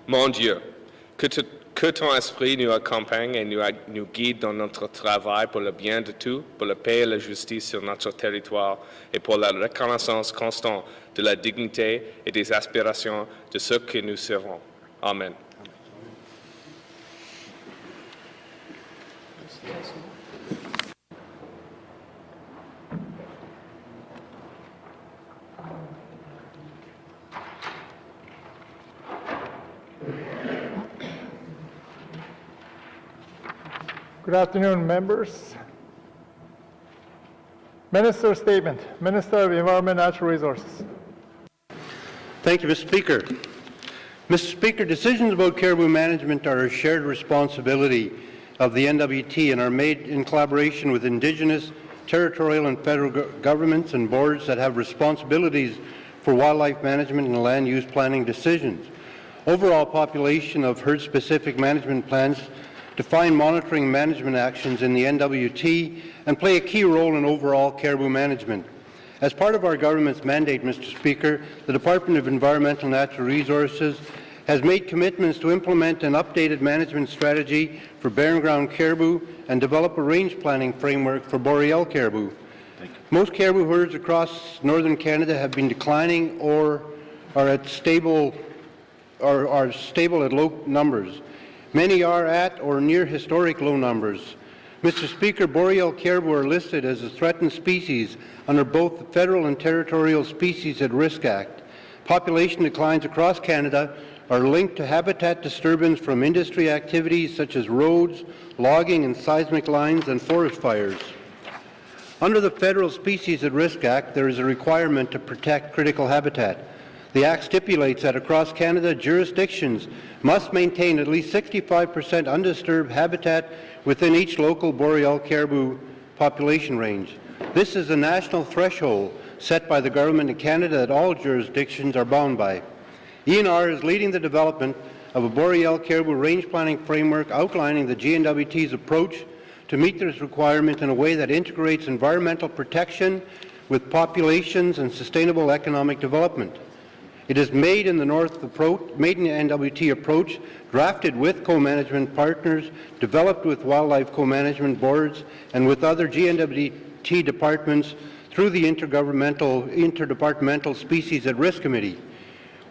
Mon Dieu, que ton esprit nous accompagne et nous guide dans notre travail pour le bien de tous, pour la paix et la justice sur notre territoire et pour la reconnaissance constante de la dignité et des aspirations de ceux que nous serons. Amen. Good afternoon, members. Minister's statement. Minister of Environment and Natural Resources. Thank you, Mr. Speaker. Mr. Speaker, decisions about caribou management are a shared responsibility of the N.W.T. and are made in collaboration with Indigenous, territorial and federal governments and boards that have responsibilities for wildlife management and land use planning decisions. Overall population of herd-specific management plans define monitoring management actions in the N.W.T. and play a key role in overall caribou management. As part of our government's mandate, Mr. Speaker, the Department of Environmental and Natural Resources has made commitments to implement an updated management strategy for barren ground caribou and develop a range planning framework for boreal caribou. Most caribou herds across northern Canada have been declining or are stable at low numbers. Many are at or near historic low numbers. Mr. Speaker, boreal caribou are listed as a threatened species under both the Federal and Territorial Species at Risk Act. Population declines across Canada are linked to habitat disturbance from industry activities such as roads, logging and seismic lines, and forest fires. Under the Federal Species at Risk Act, there is a requirement to protect critical habitat. The Act stipulates that across Canada, jurisdictions must maintain at least 65% undisturbed habitat within each local boreal caribou population range. This is a national threshold set by the Government of Canada that all jurisdictions are bound by. ENR is leading the development of a boreal caribou range planning framework outlining the GNWT's approach to meet this requirement in a way that integrates environmental protection with populations and sustainable economic development. It is made in the N.W.T. approach, drafted with co-management partners, developed with wildlife co-management boards, and with other GNWT departments through the Interdepartmental Species at Risk Committee.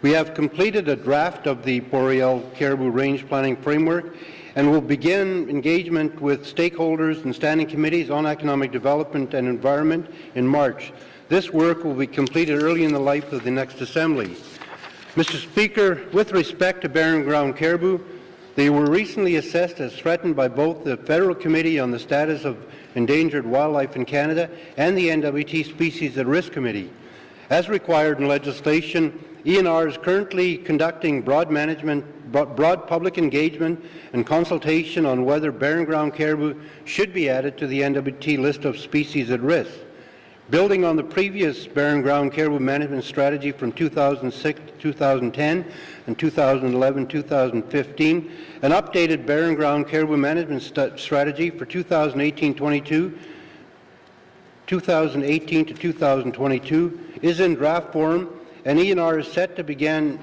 We have completed a draft of the boreal caribou range planning framework and will begin engagement with stakeholders and standing committees on economic development and environment in March. This work will be completed early in the life of the next Assembly. Mr. Speaker, with respect to barren ground caribou, they were recently assessed as threatened by both the Federal Committee on the Status of Endangered Wildlife in Canada and the N.W.T. Species at Risk Committee. As required in legislation, ENR is currently conducting broad public engagement and consultation on whether barren ground caribou should be added to the N.W.T. list of species at risk. Building on the previous barren ground caribou management strategy from 2006 to 2010 and 2011-2015, an updated barren ground caribou management strategy for 2018 to 2022 is in draft form, and ENR is set to begin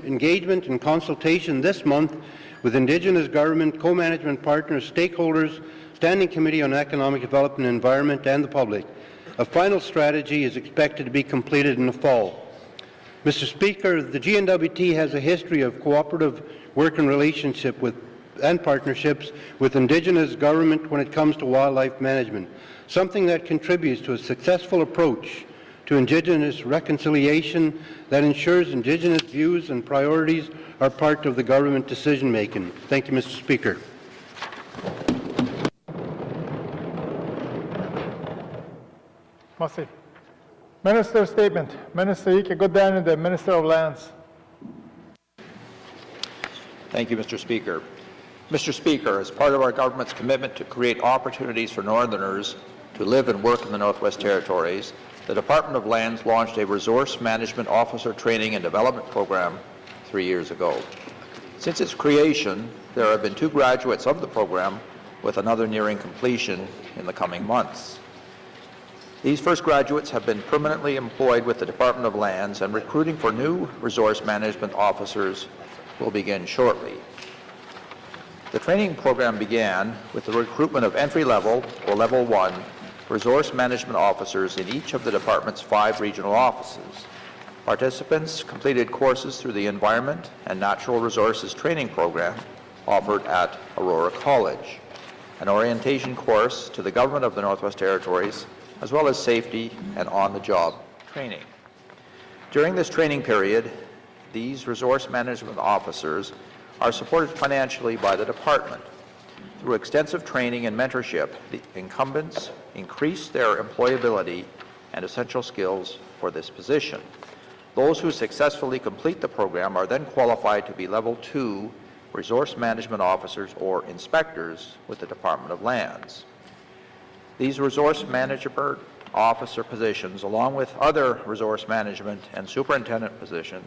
engagement and consultation this month with Indigenous government, co-management partners, stakeholders, Standing Committee on Economic Development and Environment, and the public. A final strategy is expected to be completed in the fall. Mr. Speaker, the GNWT has a history of cooperative work and relationship and partnerships with Indigenous government when it comes to wildlife management, something that contributes to a successful approach to Indigenous reconciliation that ensures Indigenous views and priorities are part of the government decision-making. Thank you, Mr. Speaker. Merci. Minister's statement. Minister Ike Goodman, the Minister of Lands. Thank you, Mr. Speaker. Mr. Speaker, as part of our government's commitment to create opportunities for Northerners to live and work in the Northwest Territories, the Department of Lands launched a Resource Management Officer Training and Development Program 3 years ago. Since its creation, there have been 2 graduates of the program, with another nearing completion in the coming months. These first graduates have been permanently employed with the Department of Lands, and recruiting for new resource management officers will begin shortly. The training program began with the recruitment of entry-level or Level 1 resource management officers in each of the department's 5 regional offices. Participants completed courses through the Environment and Natural Resources Training Program offered at Aurora College, an orientation course to the Government of the Northwest Territories, as well as safety and on-the-job training. During this training period, these resource management officers are supported financially by the department. Through extensive training and mentorship, the incumbents increase their employability and essential skills for this position. Those who successfully complete the program are then qualified to be Level 2 resource management officers or inspectors with the Department of Lands. These resource management officer positions, along with other resource management and superintendent positions,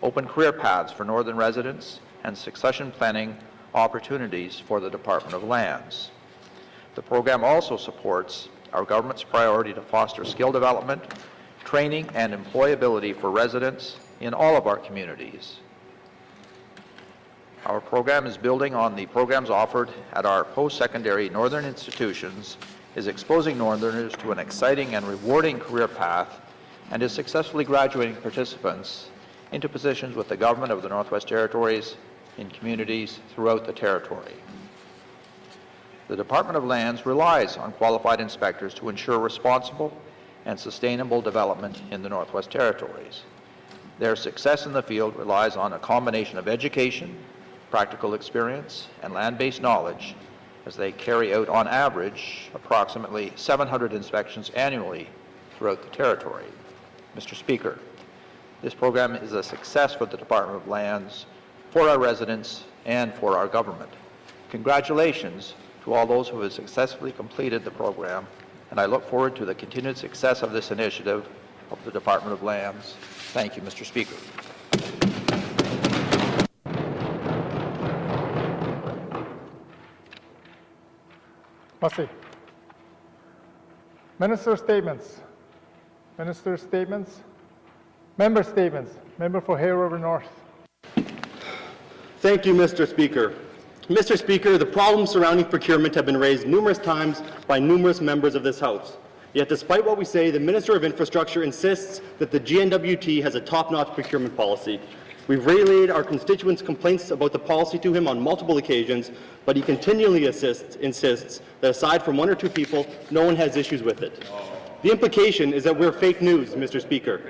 open career paths for northern residents and succession planning opportunities for the Department of Lands. The program also supports our government's priority to foster skill development, training, and employability for residents in all of our communities. Our program is building on the programs offered at our post-secondary northern institutions, is exposing northerners to an exciting and rewarding career path, and is successfully graduating participants into positions with the Government of the Northwest Territories in communities throughout the territory. The Department of Lands relies on qualified inspectors to ensure responsible and sustainable development in the Northwest Territories. Their success in the field relies on a combination of education, practical experience, and land-based knowledge, as they carry out, on average, approximately 700 inspections annually throughout the territory. Mr. Speaker, this program is a success for the Department of Lands, for our residents, and for our government. Congratulations to all those who have successfully completed the program, and I look forward to the continued success of this initiative of the Department of Lands. Thank you, Mr. Speaker. Massey. Minister statements. Minister statements. Member statements. Member for Hay River North. Thank you, Mr. Speaker. Mr. Speaker, the problems surrounding procurement have been raised numerous times by numerous members of this House. Yet despite what we say, the Minister of Infrastructure insists that the N.W.T has a top-notch procurement policy. We've relayed our constituents' complaints about the policy to him on multiple occasions, but he continually insists that aside from 1 or 2 people, no one has issues with it. The implication is that we're fake news, Mr. Speaker.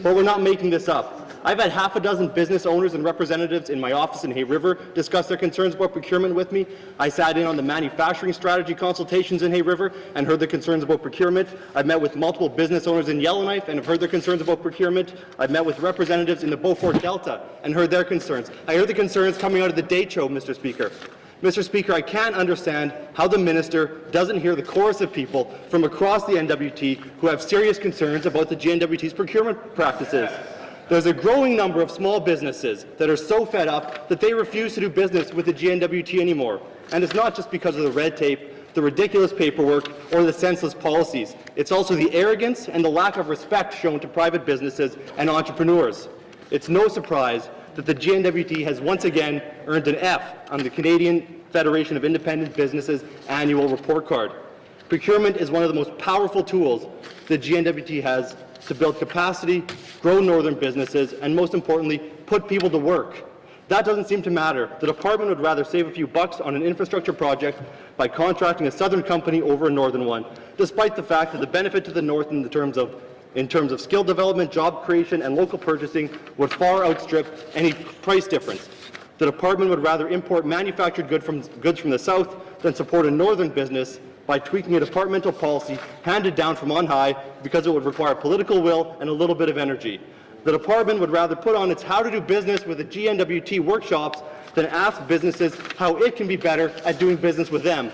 But we're not making this up. I've had half a dozen business owners and representatives in my office in Hay River discuss their concerns about procurement with me. I sat in on the manufacturing strategy consultations in Hay River and heard the concerns about procurement. I've met with multiple business owners in Yellowknife and have heard their concerns about procurement. I've met with representatives in the Beaufort Delta and heard their concerns. I heard the concerns coming out of the Day show, Mr. Speaker. Mr. Speaker, I can't understand how the minister doesn't hear the chorus of people from across the N.W.T who have serious concerns about the N.W.T's procurement practices. There's a growing number of small businesses that are so fed up that they refuse to do business with the N.W.T anymore. And it's not just because of the red tape, the ridiculous paperwork, or the senseless policies. It's also the arrogance and the lack of respect shown to private businesses and entrepreneurs. It's no surprise that the N.W.T has once again earned an F on the Canadian Federation of Independent Businesses annual report card. Procurement is one of the most powerful tools the N.W.T has to build capacity, grow northern businesses, and most importantly, put people to work. That doesn't seem to matter. The department would rather save a few bucks on an infrastructure project by contracting a southern company over a northern one, despite the fact that the benefit to the north in terms of skill development, job creation, and local purchasing would far outstrip any price difference. The department would rather import manufactured goods from the south than support a northern business by tweaking a departmental policy handed down from on high because it would require political will and a little bit of energy. The department would rather put on its how to do business with the N.W.T workshops than ask businesses how it can be better at doing business with them.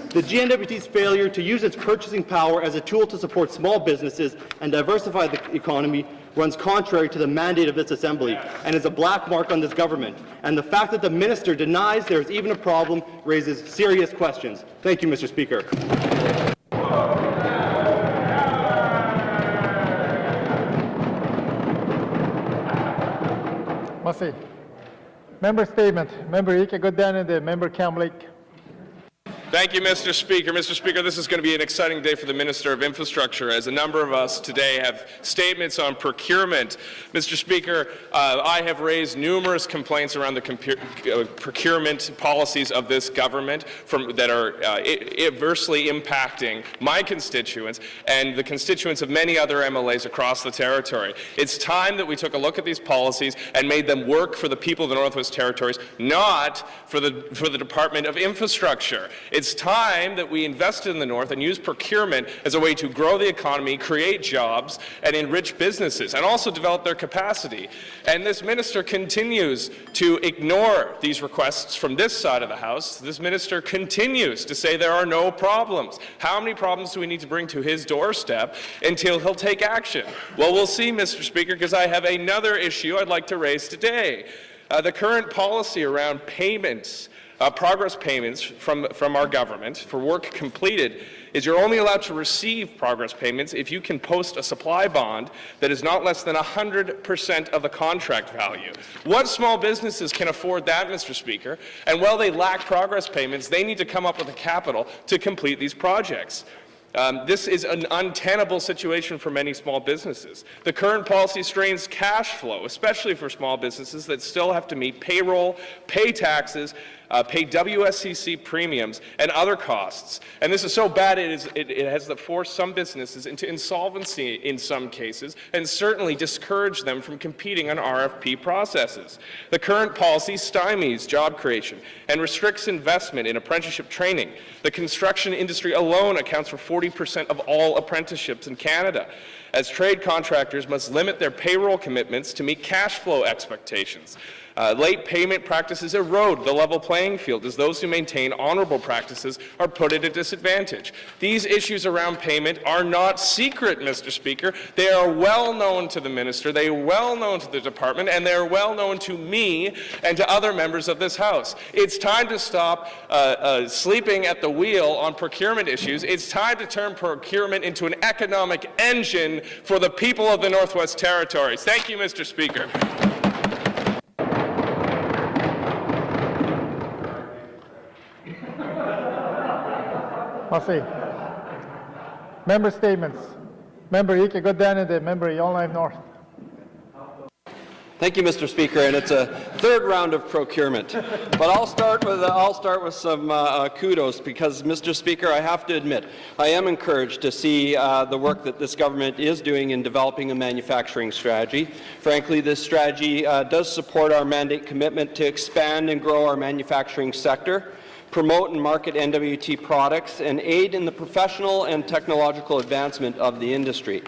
The N.W.T's failure to use its purchasing power as a tool to support small businesses and diversify the economy runs contrary to the mandate of this Assembly and is a black mark on this government. And the fact that the minister denies there is even a problem raises serious questions. Thank you, Mr. Speaker. Massey. Member statement. Member Ika Godana, Member Cam Lake. Thank you, Mr. Speaker. Mr. Speaker, this is going to be an exciting day for the Minister of Infrastructure, as a number of us today have statements on procurement. Mr. Speaker, I have raised numerous complaints around the procurement policies of this government that are adversely impacting my constituents and the constituents of many other MLAs across the territory. It's time that we took a look at these policies and made them work for the people of the Northwest Territories, not for the Department of Infrastructure. It's time that we invested in the North and use procurement as a way to grow the economy, create jobs, and enrich businesses, and also develop their capacity. And this minister continues to ignore these requests from this side of the House. This minister continues to say there are no problems. How many problems do we need to bring to his doorstep until he'll take action? Well, we'll see, Mr. Speaker, because I have another issue I'd like to raise today. The current policy around payments, progress payments from our government for work completed is you're only allowed to receive progress payments if you can post a supply bond that is not less than 100% of the contract value. What small businesses can afford that, Mr. Speaker? And while they lack progress payments, they need to come up with the capital to complete these projects. This is an untenable situation for many small businesses. The current policy strains cash flow, especially for small businesses that still have to meet payroll, pay taxes, pay WSCC premiums, and other costs. And this is so bad it has forced some businesses into insolvency in some cases, and certainly discouraged them from competing on RFP processes. The current policy stymies job creation and restricts investment in apprenticeship training. The construction industry alone accounts for 40% of all apprenticeships in Canada, as trade contractors must limit their payroll commitments to meet cash flow expectations. Late payment practices erode the level playing field, as those who maintain honorable practices are put at a disadvantage. These issues around payment are not secret, Mr. Speaker. They are well known to the minister, they are well known to the department, and they are well known to me and to other members of this House. It's time to stop sleeping at the wheel on procurement issues. It's time to turn procurement into an economic engine for the people of the Northwest Territories. Thank you, Mr. Speaker. Merci. Member statements. Member Ika Godana, Member Yellowknife North. Thank you, Mr. Speaker, and it's a third round of procurement. But I'll start with some kudos, because, Mr. Speaker, I have to admit I am encouraged to see the work that this government is doing in developing a manufacturing strategy. Frankly, this strategy does support our mandate commitment to expand and grow our manufacturing sector, promote and market N.W.T. products, and aid in the professional and technological advancement of the industry.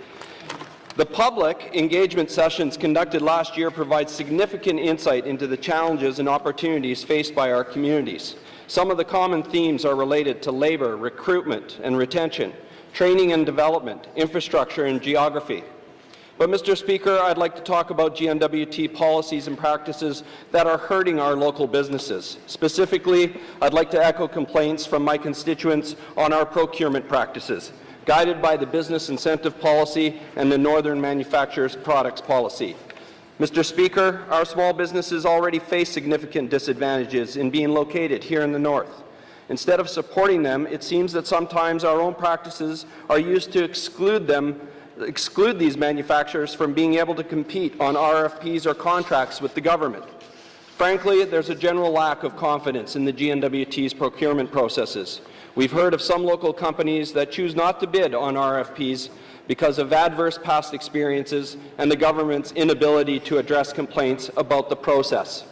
The public engagement sessions conducted last year provide significant insight into the challenges and opportunities faced by our communities. Some of the common themes are related to labor, recruitment and retention, training and development, infrastructure and geography. But, Mr. Speaker, I'd like to talk about GNWT policies and practices that are hurting our local businesses. Specifically, I'd like to echo complaints from my constituents on our procurement practices, guided by the Business Incentive Policy and the Northern Manufacturers Products Policy. Mr. Speaker, our small businesses already face significant disadvantages in being located here in the North. Instead of supporting them, it seems that sometimes our own practices are used to exclude these manufacturers from being able to compete on RFPs or contracts with the government. Frankly, there's a general lack of confidence in the GNWT's procurement processes. We've heard of some local companies that choose not to bid on RFPs because of adverse past experiences and the government's inability to address complaints about the process.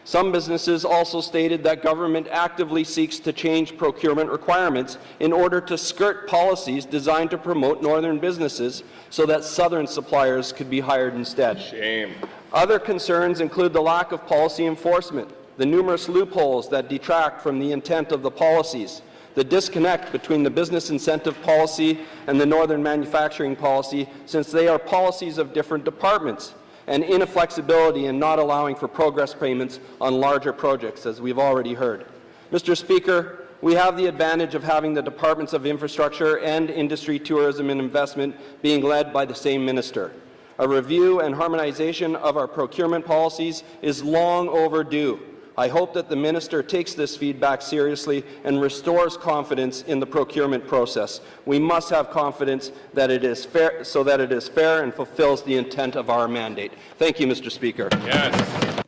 Some businesses also stated that government actively seeks to change procurement requirements in order to skirt policies designed to promote northern businesses so that southern suppliers could be hired instead. Shame. Other concerns include the lack of policy enforcement, the numerous loopholes that detract from the intent of the policies, the disconnect between the business incentive policy and the northern manufacturing policy, since they are policies of different departments, and inflexibility in not allowing for progress payments on larger projects, as we've already heard. Mr. Speaker, we have the advantage of having the Departments of Infrastructure and Industry, Tourism and Investment being led by the same minister. A review and harmonization of our procurement policies is long overdue, I hope that the Minister takes this feedback seriously and restores confidence in the procurement process. We must have confidence that it is fair, so that it is fair and fulfills the intent of our mandate. Thank you, Mr. Speaker. Yes.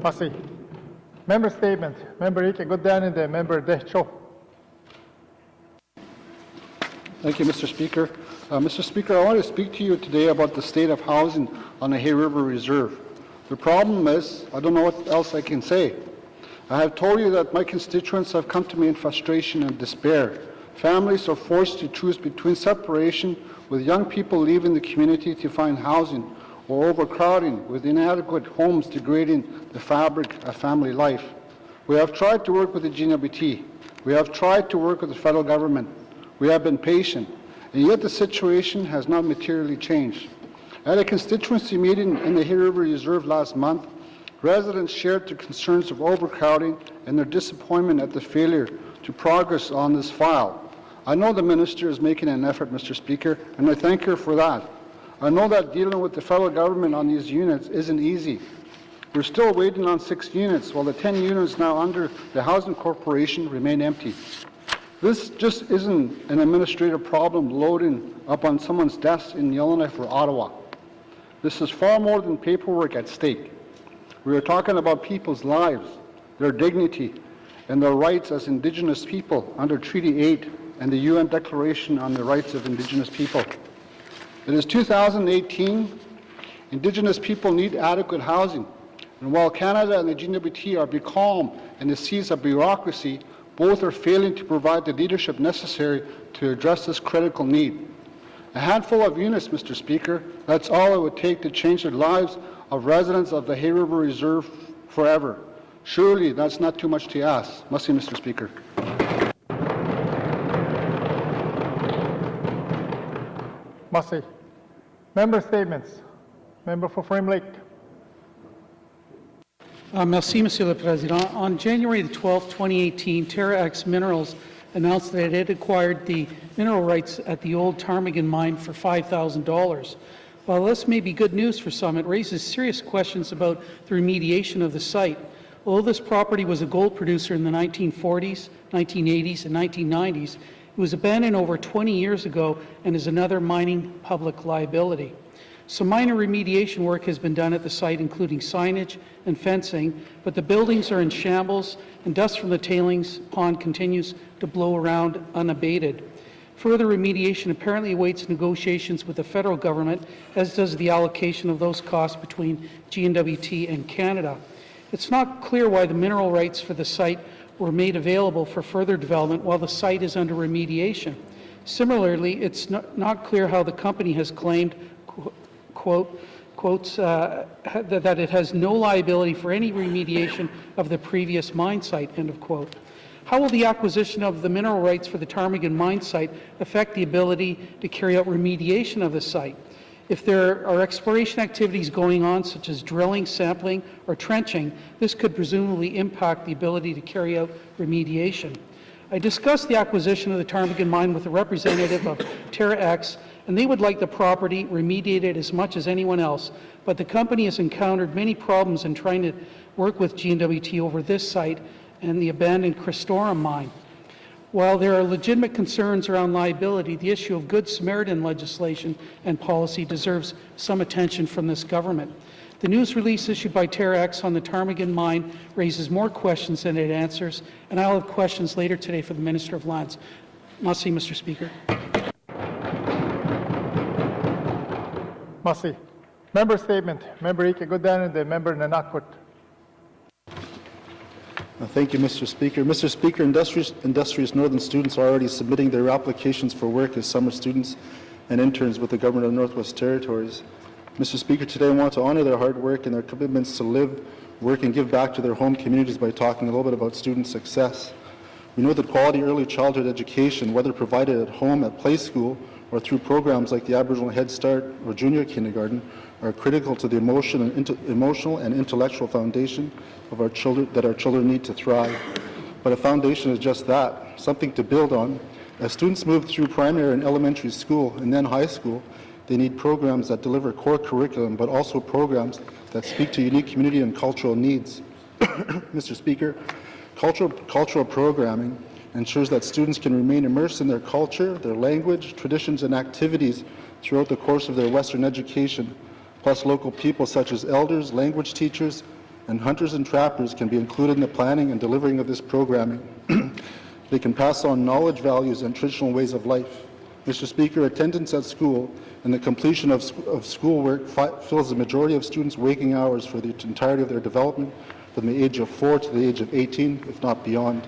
Massey. Member statement. Member Ike Goodanind, Member DAY10. Thank you, Mr. Speaker. Mr. Speaker, I want to speak to you today about the state of housing on the Hay River Reserve. The problem is, I don't know what else I can say. I have told you that my constituents have come to me in frustration and despair. Families are forced to choose between separation, with young people leaving the community to find housing, or overcrowding, with inadequate homes degrading the fabric of family life. We have tried to work with the N.W.T. We have tried to work with the federal government. We have been patient, and yet the situation has not materially changed. At a constituency meeting in the Hay River Reserve last month, residents shared their concerns of overcrowding and their disappointment at the failure to progress on this file. I know the Minister is making an effort, Mr. Speaker, and I thank her for that. I know that dealing with the federal government on these units isn't easy. We're still waiting on 6 units, while the 10 units now under the Housing Corporation remain empty. This just isn't an administrative problem loading up on someone's desk in Yellowknife or Ottawa. This is far more than paperwork at stake. We are talking about people's lives, their dignity, and their rights as Indigenous people under Treaty 8 and the UN Declaration on the Rights of Indigenous People. It is 2018. Indigenous people need adequate housing. And while Canada and the N.W.T are becalmed in the seas of bureaucracy, both are failing to provide the leadership necessary to address this critical need. A handful of units, Mr. Speaker, that's all it would take to change the lives of residents of the Hay River Reserve forever. Surely that's not too much to ask. Merci, Mr. Speaker. Massey. Member statements. Member for Frame Lake. Merci, Monsieur le Président. On January the 12th, 2018, Terra X Minerals announced that it had acquired the mineral rights at the old Ptarmigan mine for $5,000. While this may be good news for some, it raises serious questions about the remediation of the site. Although this property was a gold producer in the 1940s, 1980s, and 1990s, it was abandoned over 20 years ago and is another mining public liability. Some minor remediation work has been done at the site, including signage and fencing, but the buildings are in shambles and dust from the tailings pond continues to blow around unabated. Further remediation apparently awaits negotiations with the federal government, as does the allocation of those costs between N.W.T and Canada. It's not clear why the mineral rights for the site were made available for further development while the site is under remediation. Similarly, it's not clear how the company has claimed, quotes, that it has no liability for any remediation of the previous mine site, end of quote. How will the acquisition of the mineral rights for the Ptarmigan mine site affect the ability to carry out remediation of the site? If there are exploration activities going on, such as drilling, sampling, or trenching, this could presumably impact the ability to carry out remediation. I discussed the acquisition of the Ptarmigan mine with a representative of Terra X, and they would like the property remediated as much as anyone else, but the company has encountered many problems in trying to work with N.W.T over this site and the abandoned Christorum mine. While there are legitimate concerns around liability, the issue of Good Samaritan legislation and policy deserves some attention from this government. The news release issued by Terra X on the Ptarmigan mine raises more questions than it answers, and I'll have questions later today for the Minister of Lands. Merci, Mr. Speaker. Massey. Member statement. Member Ike Goodanind, Member Nanakut. Thank you, Mr. Speaker. Mr. Speaker, industrious Northern students are already submitting their applications for work as summer students and interns with the Government of Northwest Territories. Mr. Speaker, today I want to honor their hard work and their commitments to live, work, and give back to their home communities by talking a little bit about student success. We know that quality early childhood education, whether provided at home, at play school, or through programs like the Aboriginal Head Start or Junior Kindergarten, are critical to the emotional and intellectual foundation of our children that our children need to thrive. But a foundation is just that, something to build on. As students move through primary and elementary school and then high school, they need programs that deliver core curriculum, but also programs that speak to unique community and cultural needs. Mr. Speaker, cultural programming ensures that students can remain immersed in their culture, their language, traditions, and activities throughout the course of their Western education. Plus, local people such as elders, language teachers, and hunters and trappers can be included in the planning and delivering of this programming. They can pass on knowledge, values, and traditional ways of life. Mr. Speaker, attendance at school and the completion of schoolwork fills the majority of students' waking hours for the entirety of their development, from the age of 4 to the age of 18, if not beyond.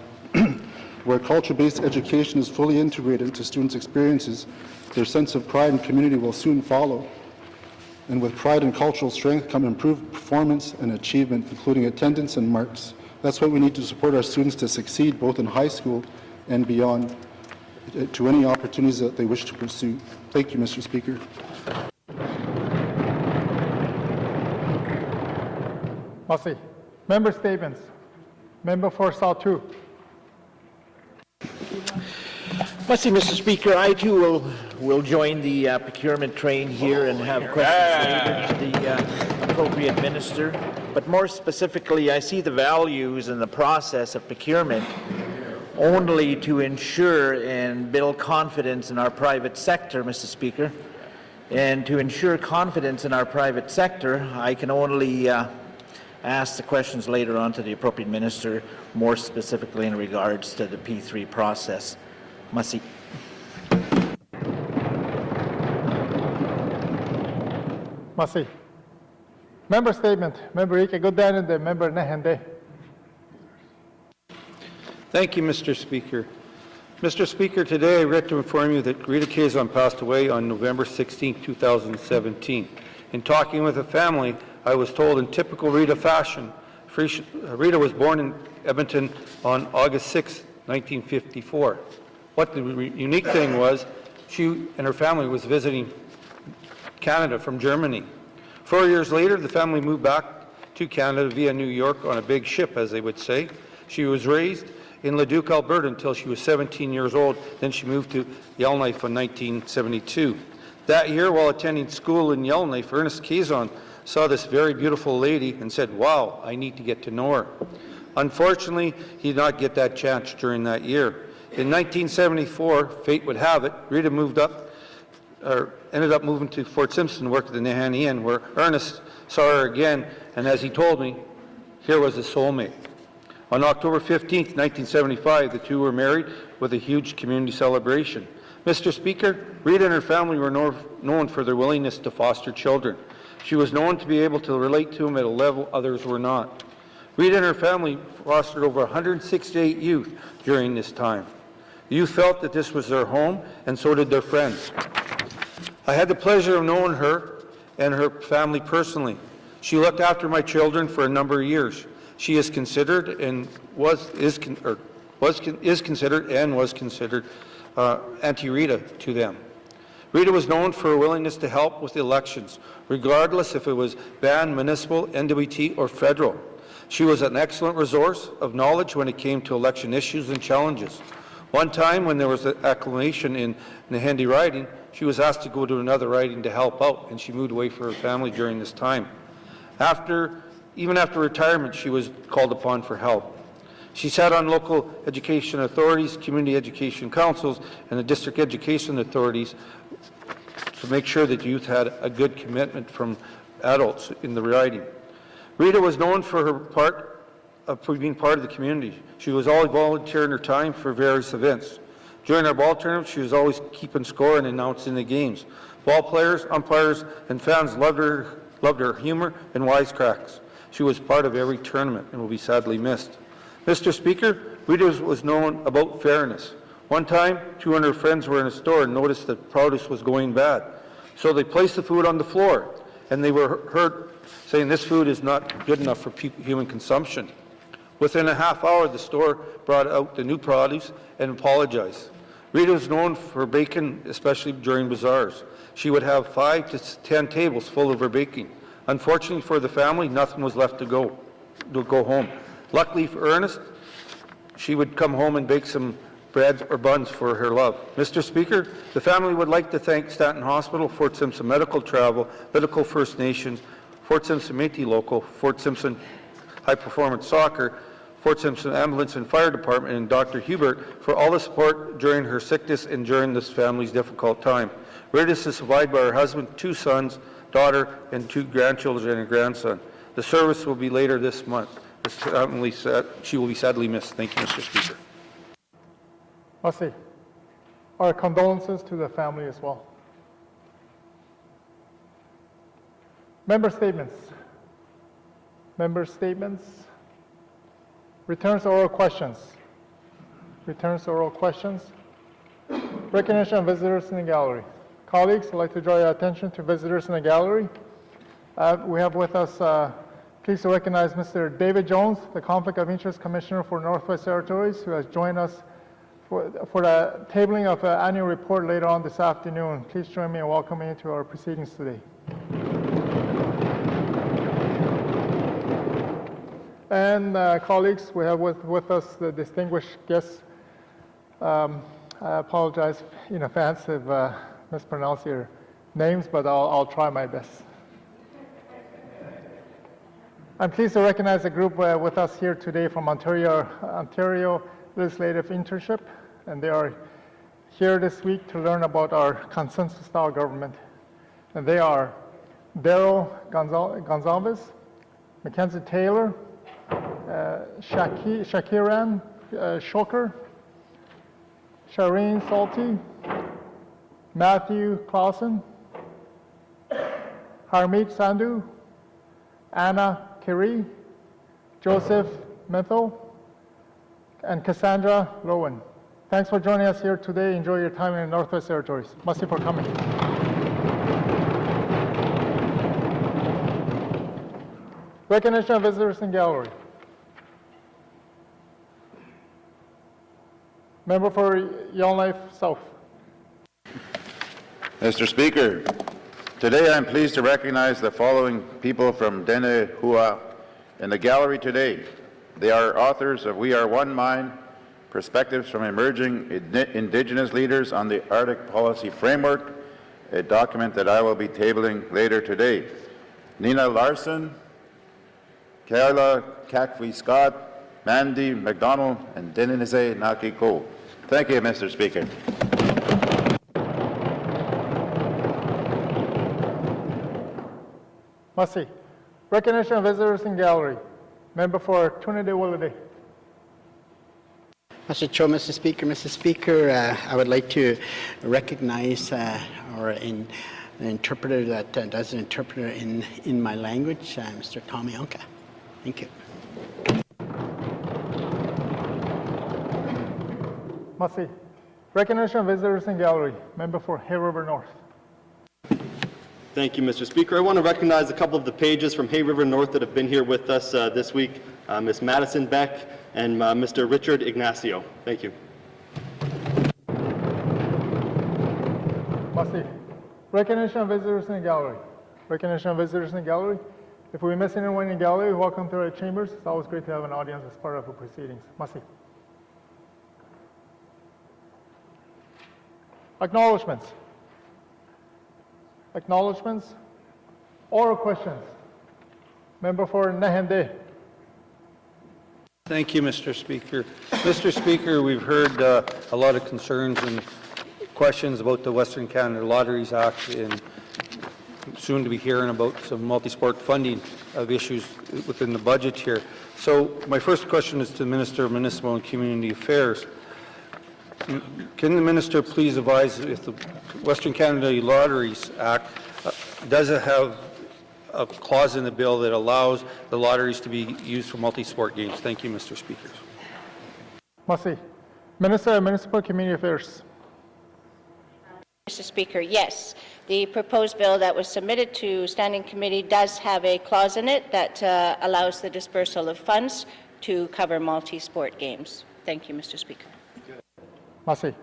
Where culture-based education is fully integrated into students' experiences, their sense of pride and community will soon follow. And with pride and cultural strength come improved performance and achievement, including attendance and marks. That's why we need to support our students to succeed both in high school and beyond, to any opportunities that they wish to pursue. Thank you, Mr. Speaker. Merci. Member statements. Member for South 2. Merci, Mr. Speaker. I too will join the procurement train here and have questions later to the appropriate minister. But more specifically, I see the values in the process of procurement only to ensure and build confidence in our private sector, Mr. Speaker. And to ensure confidence in our private sector, I can only ask the questions later on to the appropriate minister, more specifically in regards to the P3 process. Merci. Merci. Member statement. Member Ike Godan and the member Nehende. Thank you, Mr. Speaker. Mr. Speaker, today I read to inform you that Rita Kazan passed away on November 16, 2017. In talking with the family, I was told in typical Rita fashion, Rita was born in Edmonton on August 6, 1954. What the unique thing was, she and her family was visiting Canada from Germany. 4 years later, the family moved back to Canada via New York on a big ship, as they would say. She was raised in Leduc, Alberta until she was 17 years old. Then she moved to Yellowknife in 1972. That year, while attending school in Yellowknife, Ernest Kazan saw this very beautiful lady and said, "Wow, I need to get to know her." Unfortunately, he did not get that chance during that year. In 1974, fate would have it, Rita ended up moving to Fort Simpson, worked at the Nahanni Inn, where Ernest saw her again, and as he told me, here was a soulmate. On October 15, 1975, the two were married with a huge community celebration. Mr. Speaker, Rita and her family were known for their willingness to foster children. She was known to be able to relate to them at a level others were not. Rita and her family fostered over 168 youth during this time. The youth felt that this was their home, and so did their friends. I had the pleasure of knowing her and her family personally. She looked after my children for a number of years. She is considered and was considered Auntie Rita to them. Rita was known for her willingness to help with the elections, regardless if it was band, municipal, N.W.T, or federal. She was an excellent resource of knowledge when it came to election issues and challenges. One time when there was an acclamation in the Nahanni riding, she was asked to go to another riding to help out, and she moved away for her family during this time. Even after retirement, she was called upon for help. She sat on local education authorities, community education councils, and the district education authorities to make sure that youth had a good commitment from adults in the riding. Rita was known for being part of the community. She was always volunteering her time for various events. During our ball tournaments, she was always keeping score and announcing the games. Ball players, umpires, and fans loved her humor and wisecracks. She was part of every tournament and will be sadly missed. Mr. Speaker, Rita was known about fairness. One time, 200 friends were in a store and noticed that produce was going bad. So they placed the food on the floor, and they were heard saying this food is not good enough for human consumption. Within a half hour, the store brought out the new produce and apologized. Rita was known for baking, especially during bazaars. She would have 5 to 10 tables full of her baking. Unfortunately for the family, nothing was left to go home. Luckily for Ernest, she would come home and bake some bread or buns for her love. Mr. Speaker, the family would like to thank Stanton Hospital, Fort Simpson Medical Travel, Medical First Nations, Fort Simpson Métis Local, Fort Simpson High Performance Soccer, Fort Simpson Ambulance and Fire Department, and Dr. Hubert for all the support during her sickness and during this family's difficult time. Ritis is survived by her husband, 2 sons, daughter, and 2 grandchildren and a grandson. The service will be later this month. She will be sadly missed. Thank you, Mr. Speaker. Merci. Our condolences to the family as well. Member statements. Member statements. Returns to oral questions. Returns to oral questions. Recognition of visitors in the gallery. Colleagues, I'd like to draw your attention to visitors in the gallery. We have with us, pleased to recognize Mr. David Jones, the Conflict of Interest Commissioner for Northwest Territories, who has joined us for the tabling of the annual report later on this afternoon. Please join me in welcoming you to our proceedings today. And colleagues, we have with us the distinguished guests. I apologize in advance if mispronounce your names, but I'll try my best. I'm pleased to recognize a group with us here today from Ontario Legislative Internship, and they are here this week to learn about our consensus-style government. And they are Daryl Gonzalez, Mackenzie Taylor, Shakiran Shoker, Shireen Salty, Matthew Clausen, Harmeet Sandhu, Anna Kiri, Joseph Menthel, and Cassandra Lowen. Thanks for joining us here today. Enjoy your time in the Northwest Territories. Merci for coming. Recognition of visitors in gallery. Member for Yellowknife South. Mr. Speaker, today I'm pleased to recognize the following people from Denehua in the gallery today. They are authors of We Are One Mind, Perspectives from Emerging Indigenous Leaders on the Arctic Policy Framework, a document that I will be tabling later today. Nina Larson, Kayla Kakwi-Scott, Mandy McDonald, and Denise Naki-Ko. Thank you, Mr. Speaker. Merci. Recognition of visitors in gallery. Member for Trinity-Willowday. Mr. Speaker, I would like to recognize an interpreter that does an interpreter in my language, Mr. Tommy Onka. Thank you. Merci. Recognition of visitors in gallery. Member for Hay River North. Thank you, Mr. Speaker. I want to recognize a couple of the pages from Hay River North that have been here with us this week, Ms. Madison Beck and Mr. Richard Ignacio. Thank you. Merci. Recognition of visitors in the gallery. Recognition of visitors in the gallery. If we miss anyone in the gallery, welcome to our chambers. It's always great to have an audience as part of the proceedings. Merci. Acknowledgements. Acknowledgements. Oral questions. Member for Nahende. Thank you, Mr. Speaker. Mr. Speaker, we've heard a lot of concerns and questions about the Western Canada Lotteries Act, and soon to be hearing about some multi-sport funding of issues within the budget here. So my first question is to the Minister of Municipal and Community Affairs. Can the Minister please advise if the Western Canada Lotteries Act does it have a clause in the bill that allows the lotteries to be used for multi-sport games? Thank you, Mr. Speaker. Merci. Minister of Municipal Community Affairs. Mr. Speaker, yes. The proposed bill that was submitted to Standing Committee does have a clause in it that allows the dispersal of funds to cover multi-sport games. Thank you, Mr. Speaker. Merci.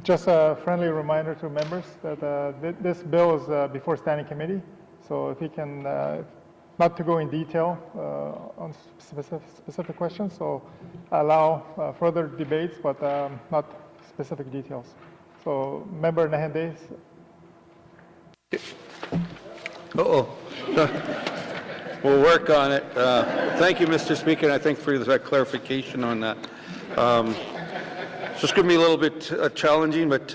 Just a friendly reminder to members that this bill is before Standing Committee. So if you can not to go in detail on specific questions, so allow further debates, but not specific details. So, Member Nahende. We'll work on it. Thank you, Mr. Speaker, and I thank for that clarification on that. So it's going to be a little bit challenging, but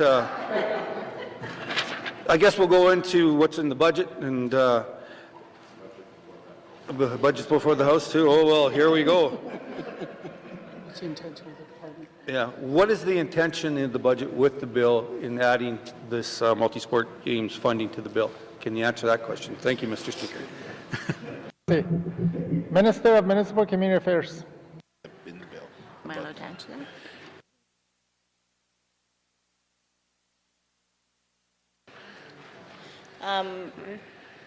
I guess we'll go into what's in the budget, and the budget's before the House too. Oh well, here we go. What's the intention of the department? Yeah, what is the intention in the budget with the bill in adding this multi-sport games funding to the bill? Can you answer that question? Thank you, Mr. Speaker. Minister of Municipal Community Affairs. Am I allowed to answer that?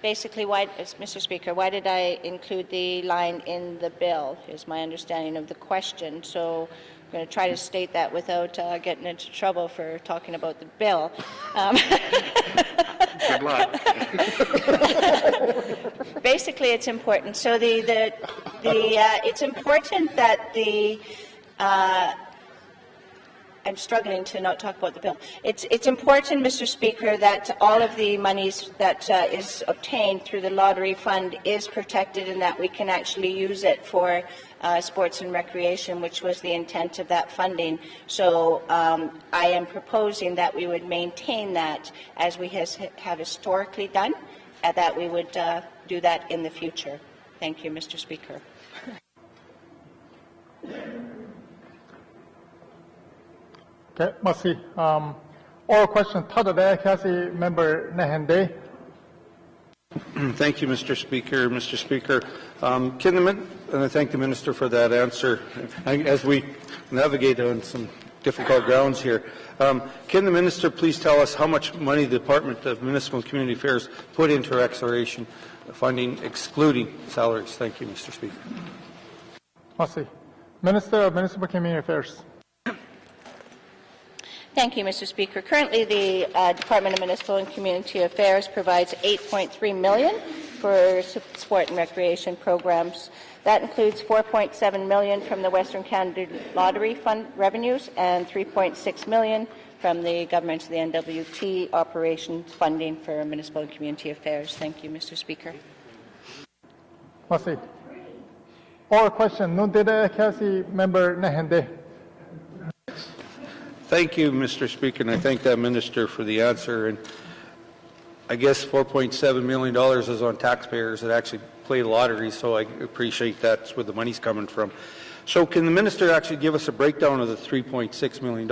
Basically, Mr. Speaker, why did I include the line in the bill is my understanding of the question. So I'm going to try to state that without getting into trouble for talking about the bill. Good luck. Basically, it's important. So it's important that I'm struggling to not talk about the bill. It's important, Mr. Speaker, that all of the monies that is obtained through the lottery fund is protected and that we can actually use it for sports and recreation, which was the intent of that funding. So I am proposing that we would maintain that as we have historically done, and that we would do that in the future. Thank you, Mr. Speaker. Okay, merci. Oral question, Tada Kasi Member Nahende. Thank you, Mr. Speaker. Mr. Speaker, and I thank the Minister for that answer. As we navigate on some difficult grounds here, can the Minister please tell us how much money the Department of Municipal and Community Affairs put into acceleration funding, excluding salaries? Thank you, Mr. Speaker. Merci. Minister of Municipal Community Affairs. Thank you, Mr. Speaker. Currently, the Department of Municipal and Community Affairs provides $8.3 million for sport and recreation programs. That includes $4.7 million from the Western Canada Lottery Fund revenues and $3.6 million from the government of the N.W.T operations funding for municipal and community affairs. Thank you, Mr. Speaker. Merci. Oral question, Nundida Kasi Member Nahende. Thank you, Mr. Speaker, and I thank that Minister for the answer. And I guess $4.7 million is on taxpayers that actually play the lottery, so I appreciate that's where the money's coming from. So can the Minister actually give us a breakdown of the $3.6 million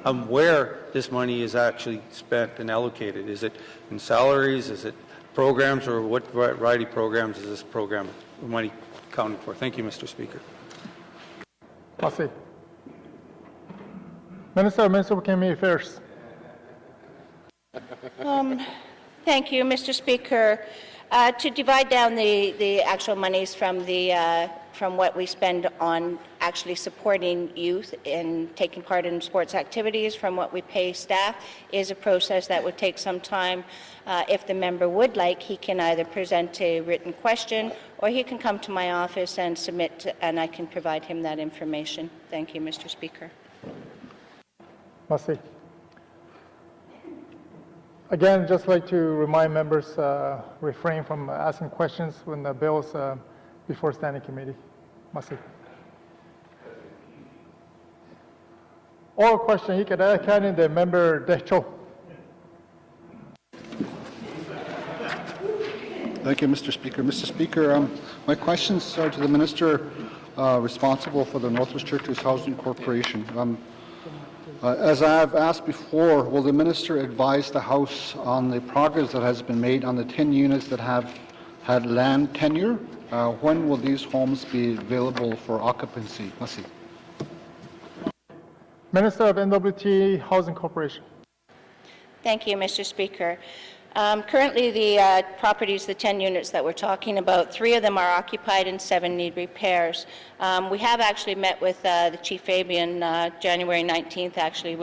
on where this money is actually spent and allocated? Is it in salaries? Is it programs? Or what variety of programs is this program money accounted for? Thank you, Mr. Speaker. Merci. Minister of Municipal Community Affairs. Thank you, Mr. Speaker. To divide down the actual monies from what we spend on actually supporting youth and taking part in sports activities from what we pay staff is a process that would take some time. If the member would like, he can either present a written question or he can come to my office and submit, and I can provide him that information. Thank you, Mr. Speaker. Merci. Again, just like to remind members, refrain from asking questions when the bill is before standing committee. Merci. Oral question, Hikada the member Decho. Thank you, Mr. Speaker. Mr. Speaker, my questions are to the Minister responsible for the Northwest Territories Housing Corporation. As I have asked before, will the Minister advise the House on the progress that has been made on the 10 units that have had land tenure? When will these homes be available for occupancy? Merci. Minister of N.W.T Housing Corporation. Thank you, Mr. Speaker. Currently, the properties, the 10 units that we're talking about, 3 of them are occupied and 7 need repairs. We have actually met with the Chief Fabian January 19th. Actually,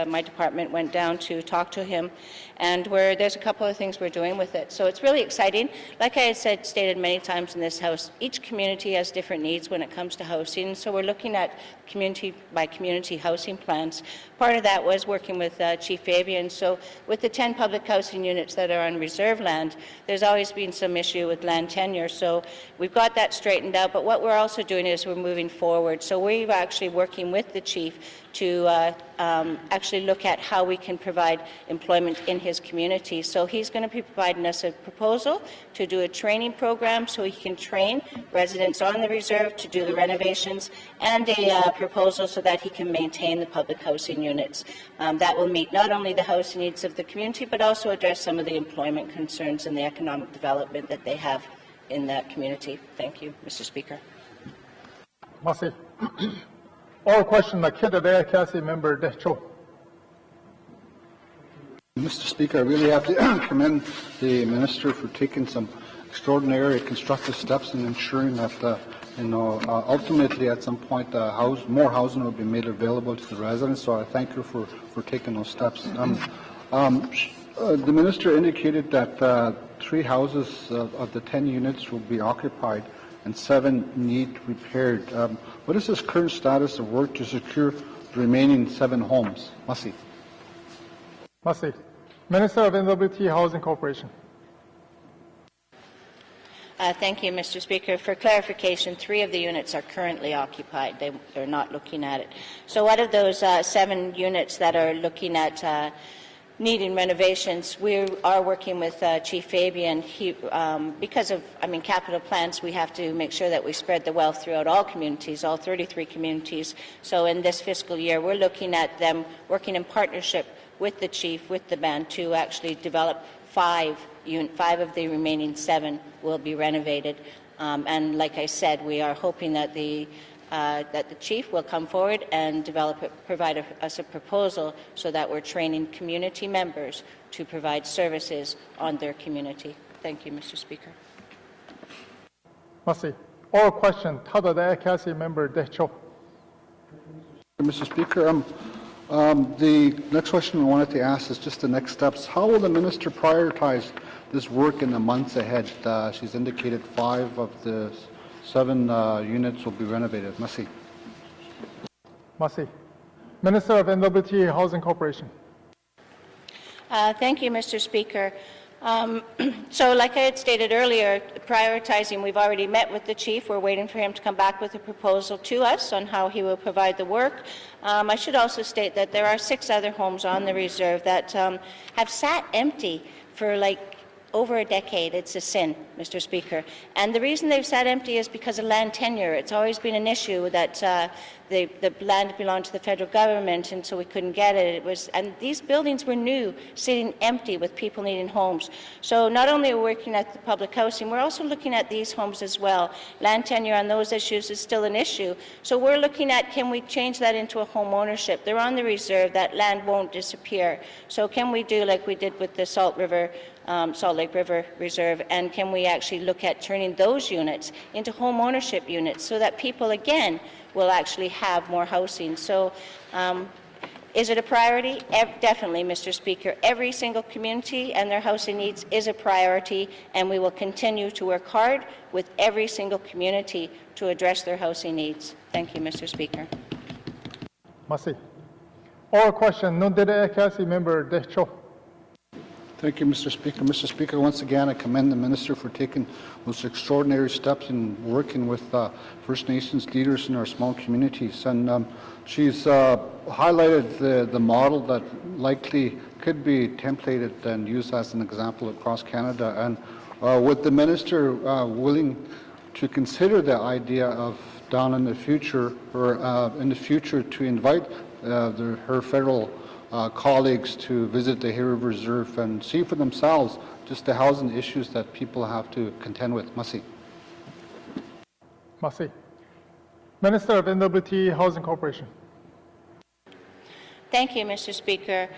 my department went down to talk to him, and there's a couple of things we're doing with it. So it's really exciting. Like I had stated many times in this House, each community has different needs when it comes to housing. So we're looking at community by community housing plans. Part of that was working with Chief Fabian. So with the 10 public housing units that are on reserve land, there's always been some issue with land tenure. So we've got that straightened out. But what we're also doing is we're moving forward. So we're actually working with the Chief to actually look at how we can provide employment in his community. So he's going to be providing us a proposal to do a training program so he can train residents on the reserve to do the renovations, and a proposal so that he can maintain the public housing units. That will meet not only the housing needs of the community, but also address some of the employment concerns and the economic development that they have in that community. Thank you, Mr. Speaker. Merci. Oral question, the DAY10 member DAY10. Mr. Speaker, I really have to commend the Minister for taking some extraordinary constructive steps in ensuring that, ultimately at some point more housing will be made available to the residents. So I thank her for taking those steps. The Minister indicated that 3 houses of the 10 units will be occupied and 7 need repaired. What is this current status of work to secure the remaining 7 homes? Merci. Merci. Minister of N.W.T. Housing Corporation. Thank you, Mr. Speaker. For clarification, 3 of the units are currently occupied. They're not looking at it. So out of those 7 units that are looking at needing renovations, we are working with Chief Fabian. Because of, capital plans, we have to make sure that we spread the wealth throughout all communities, all 33 communities. So in this fiscal year, we're looking at them working in partnership with the Chief, with the band, to actually develop 5 of the remaining 7 will be renovated. And like I said, we are hoping that the Chief will come forward and provide us a proposal so that we're training community members to provide services on their community. Thank you, Mr. Speaker. Merci. Oral question, DAY10 member DAY10. Mr. Speaker, the next question I wanted to ask is just the next steps. How will the Minister prioritize this work in the months ahead? She's indicated 5 of the 7 units will be renovated. Merci. Merci. Minister of N.W.T. Housing Corporation. Thank you, Mr. Speaker. So like I had stated earlier, prioritizing, we've already met with the Chief. We're waiting for him to come back with a proposal to us on how he will provide the work. I should also state that there are 6 other homes on the reserve that have sat empty for over a decade. It's a sin, Mr. Speaker. And the reason they've sat empty is because of land tenure. It's always been an issue that the land belonged to the federal government, and so we couldn't get it. And these buildings were new, sitting empty with people needing homes. So not only are we working at the public housing, we're also looking at these homes as well. Land tenure on those issues is still an issue. So we're looking at, can we change that into a home ownership? They're on the reserve. That land won't disappear. So can we do like we did with the Salt Lake River Reserve, and can we actually look at turning those units into home ownership units so that people again will actually have more housing? So is it a priority? Definitely, Mr. Speaker. Every single community and their housing needs is a priority, and we will continue to work hard with every single community to address their housing needs. Thank you, Mr. Speaker. Merci. Oral question, DAY10 member DAY10. Thank you, Mr. Speaker. Mr. Speaker, once again, I commend the Minister for taking those extraordinary steps in working with First Nations leaders in our small communities. And she's highlighted the model that likely could be templated and used as an example across Canada. And with the Minister willing to consider the idea of down in the future, or in the future, to invite her federal colleagues to visit the Hay River Reserve and see for themselves just the housing issues that people have to contend with. Merci. Merci. Minister of N.W.T. Housing Corporation. Thank you, Mr. Speaker.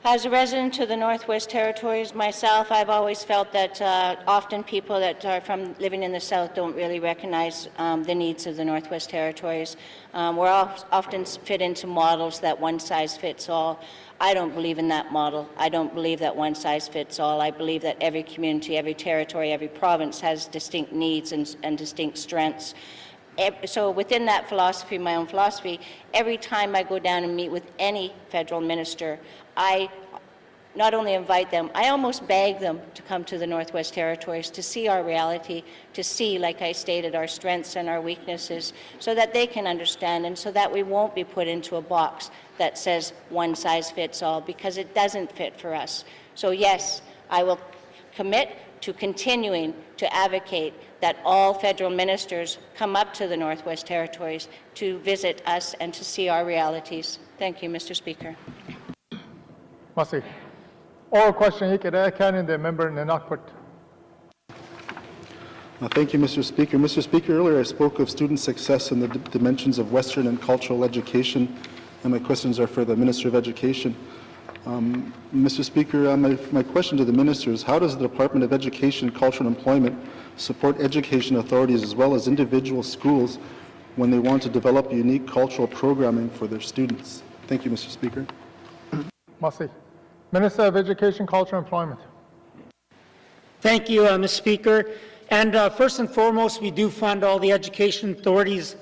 As a resident of the Northwest Territories myself, I've always felt that often people that are from living in the South don't really recognize the needs of the Northwest Territories. We're often fit into models that one size fits all. I don't believe in that model. I don't believe that one size fits all. I believe that every community, every territory, every province has distinct needs and distinct strengths. So within that philosophy, my own philosophy, every time I go down and meet with any federal minister, I not only invite them, I almost beg them to come to the Northwest Territories to see our reality, to see, like I stated, our strengths and our weaknesses, so that they can understand and so that we won't be put into a box that says one size fits all, because it doesn't fit for us. So yes, I will commit to continuing to advocate that all federal ministers come up to the Northwest Territories to visit us and to see our realities. Thank you, Mr. Speaker. Merci. Oral question, the member in N.W.T. Thank you, Mr. Speaker. Mr. Speaker, earlier I spoke of student success in the dimensions of Western and cultural education, and my questions are for the Minister of Education. Mr. Speaker, my question to the Minister is, how does the Department of Education, Culture and Employment support education authorities as well as individual schools when they want to develop unique cultural programming for their students? Thank you, Mr. Speaker. Merci. Minister of Education, Culture and Employment. Thank you, Mr. Speaker. And first and foremost, we do fund all the education authorities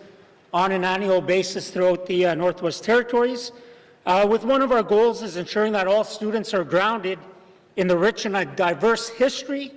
on an annual basis throughout the Northwest Territories. With one of our goals is ensuring that all students are grounded in the rich and diverse history,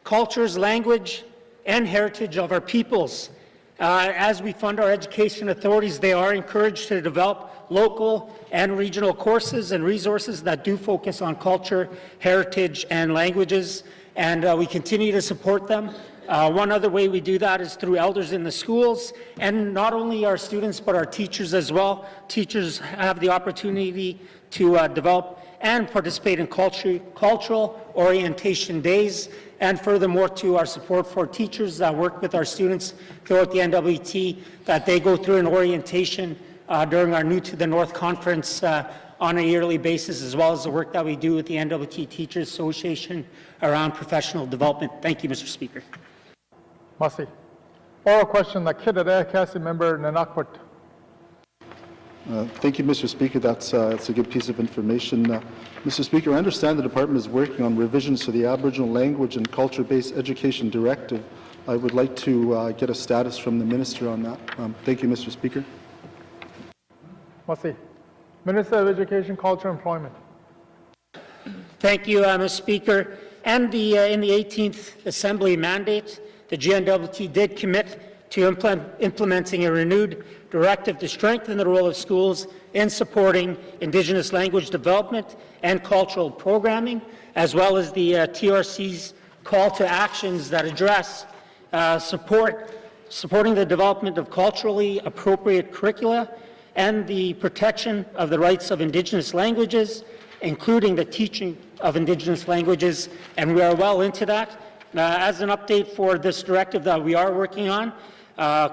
cultures, language, and heritage of our peoples. As we fund our education authorities, they are encouraged to develop local and regional courses and resources that do focus on culture, heritage, and languages, and we continue to support them. One other way we do that is through elders in the schools, and not only our students but our teachers as well. Teachers have the opportunity to develop and participate in cultural orientation days, and furthermore to our support for teachers that work with our students throughout the N.W.T, that they go through an orientation during our New to the North conference on a yearly basis, as well as the work that we do with the N.W.T Teachers Association around professional development. Thank you, Mr. Speaker. Merci. Oral question, the Kidder member in N.W.T. Thank you, Mr. Speaker. That's a good piece of information. Mr. Speaker, I understand the Department is working on revisions to the Aboriginal Language and Culture-Based Education Directive. I would like to get a status from the Minister on that. Thank you, Mr. Speaker. Merci. Minister of Education, Culture and Employment. Thank you, Mr. Speaker. And in the 18th Assembly mandate, the N.W.T did commit to implementing a renewed directive to strengthen the role of schools in supporting Indigenous language development and cultural programming, as well as the TRC's call to actions that address supporting the development of culturally appropriate curricula and the protection of the rights of Indigenous languages, including the teaching of Indigenous languages, and we are well into that. As an update for this directive that we are working on,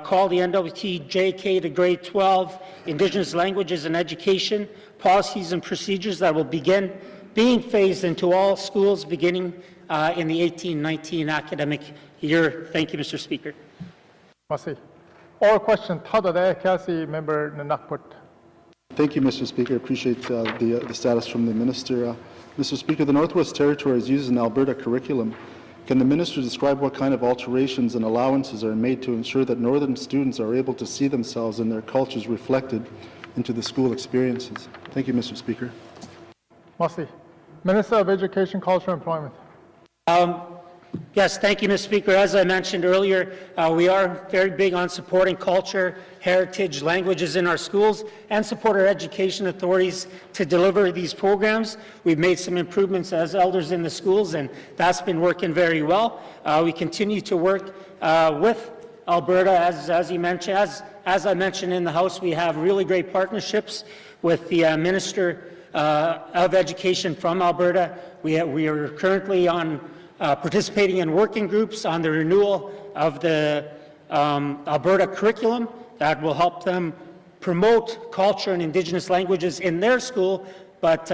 called the N.W.T JK to grade 12 Indigenous Languages and Education Policies and Procedures, that will begin being phased into all schools beginning in the 18-19 academic year. Thank you, Mr. Speaker. Merci. Oral question, Tada member in N.W.T. Thank you, Mr. Speaker. I appreciate the status from the Minister. Mr. Speaker, the Northwest Territories uses an Alberta curriculum. Can the Minister describe what kind of alterations and allowances are made to ensure that Northern students are able to see themselves and their cultures reflected into the school experiences? Thank you, Mr. Speaker. Merci. Minister of Education, Culture and Employment. Yes, thank you, Mr. Speaker. As I mentioned earlier, we are very big on supporting culture, heritage, languages in our schools, and support our education authorities to deliver these programs. We've made some improvements as elders in the schools, and that's been working very well. We continue to work with Alberta, as you mentioned. As I mentioned in the House, we have really great partnerships with the Minister of Education from Alberta. We are currently on participating in working groups on the renewal of the Alberta curriculum that will help them promote culture and Indigenous languages in their school, but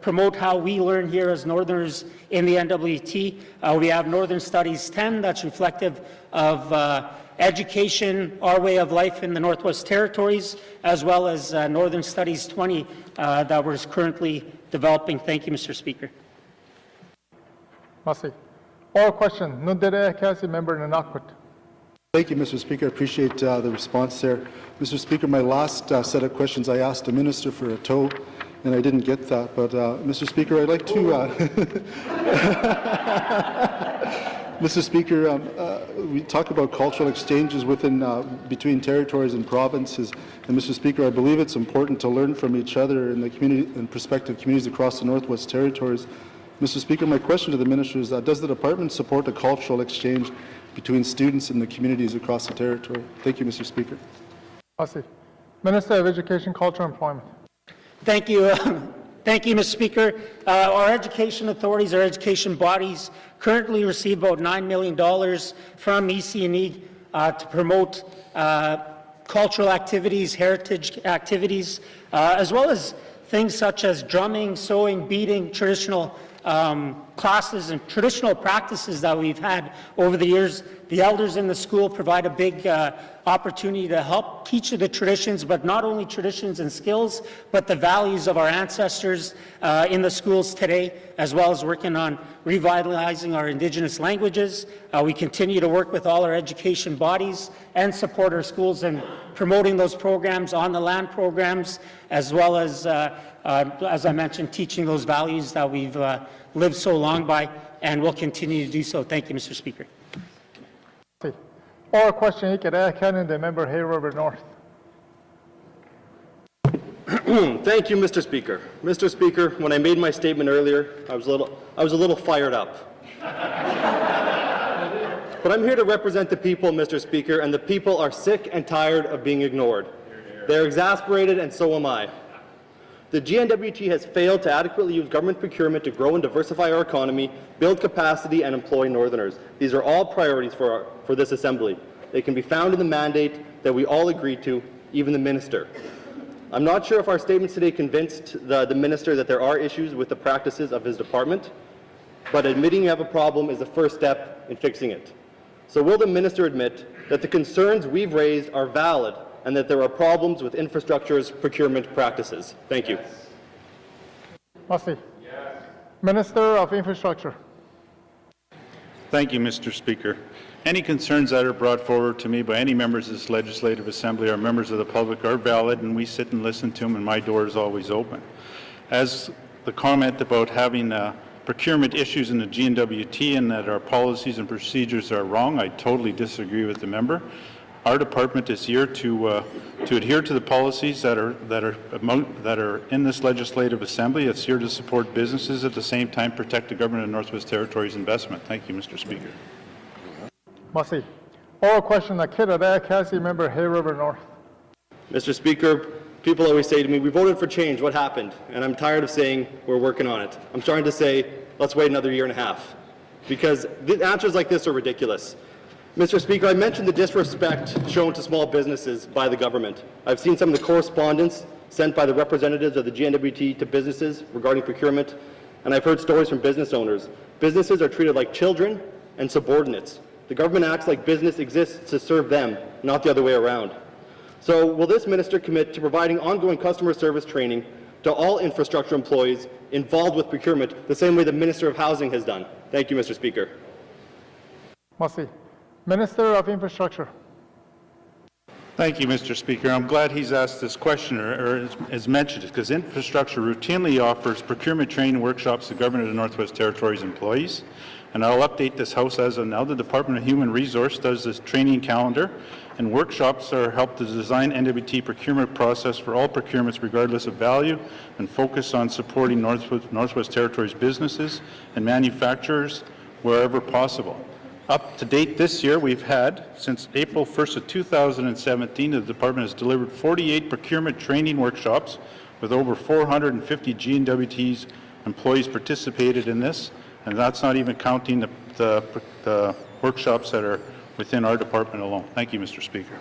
promote how we learn here as Northerners in the N.W.T. We have Northern Studies 10 that's reflective of education, our way of life in the Northwest Territories, as well as Northern Studies 20 that we're currently developing. Thank you, Mr. Speaker. Merci. Oral question. Nundere Kasi, member Nanakwit. Thank you, Mr. Speaker. I appreciate the response there. Mr. Speaker, my last set of questions, I asked the minister for a tow, and I didn't get that. But, Mr. Speaker, I'd like to... Mr. Speaker, we talk about cultural exchanges between territories and provinces. And, Mr. Speaker, I believe it's important to learn from each other in the community and prospective communities across the Northwest Territories. Mr. Speaker, my question to the minister is, does the department support a cultural exchange between students in the communities across the territory? Thank you, Mr. Speaker. Merci. Minister of Education, Culture and Employment. Thank you. Thank you, Mr. Speaker. Our education authorities, our education bodies currently receive about $9 million from EC&E to promote cultural activities, heritage activities, as well as things such as drumming, sewing, beading, traditional classes and traditional practices that we've had over the years. The elders in the school provide a big opportunity to help teach the traditions, but not only traditions and skills, but the values of our ancestors in the schools today, as well as working on revitalizing our Indigenous languages. We continue to work with all our education bodies and support our schools in promoting those programs, on the land programs, as well as I mentioned, teaching those values that we've lived so long by, and will continue to do so. Thank you, Mr. Speaker. Oral question, Canada, member Hay River North. Thank you, Mr. Speaker. Mr. Speaker, when I made my statement earlier, I was a little fired up. But I'm here to represent the people, Mr. Speaker, and the people are sick and tired of being ignored. They're exasperated, and so am I. The GNWT has failed to adequately use government procurement to grow and diversify our economy, build capacity, and employ Northerners. These are all priorities for this Assembly. They can be found in the mandate that we all agreed to, even the Minister. I'm not sure if our statements today convinced the Minister that there are issues with the practices of his department, but admitting you have a problem is the first step in fixing it. So will the Minister admit that the concerns we've raised are valid and that there are problems with infrastructure's procurement practices? Thank you. Merci. Minister of Infrastructure. Thank you, Mr. Speaker. Any concerns that are brought forward to me by any members of this Legislative Assembly or members of the public are valid, and we sit and listen to them, and my door is always open. As the comment about having procurement issues in the GNWT and that our policies and procedures are wrong, I totally disagree with the member. Our department is here to adhere to the policies that are in this Legislative Assembly. It's here to support businesses, at the same time protect the Government of Northwest Territories investment. Thank you, Mr. Speaker. Merci. Oral question, Akira Cassie, member Hay River North. Mr. Speaker, people always say to me, we voted for change, what happened? And I'm tired of saying we're working on it. I'm starting to say, let's wait another year and a half, because the answers like this are ridiculous. Mr. Speaker, I mentioned the disrespect shown to small businesses by the government. I've seen some of the correspondence sent by the representatives of the GNWT to businesses regarding procurement, and I've heard stories from business owners. Businesses are treated like children and subordinates. The government acts like business exists to serve them, not the other way around. So will this minister commit to providing ongoing customer service training to all infrastructure employees involved with procurement, the same way the Minister of Housing has done? Thank you, Mr. Speaker. Merci. Minister of Infrastructure. Thank you, Mr. Speaker. I'm glad he's asked this question or has mentioned it, because infrastructure routinely offers procurement training workshops to Government of the Northwest Territories employees. And I'll update this House as of now. The Department of Human Resource does this training calendar, and workshops are helped to design N.W.T procurement process for all procurements regardless of value, and focus on supporting Northwest Territories businesses and manufacturers wherever possible. Up to date this year, we've had, since April 1st of 2017, the Department has delivered 48 procurement training workshops with over 450 GNWT's employees participated in this, and that's not even counting the workshops that are within our department alone. Thank you, Mr. Speaker.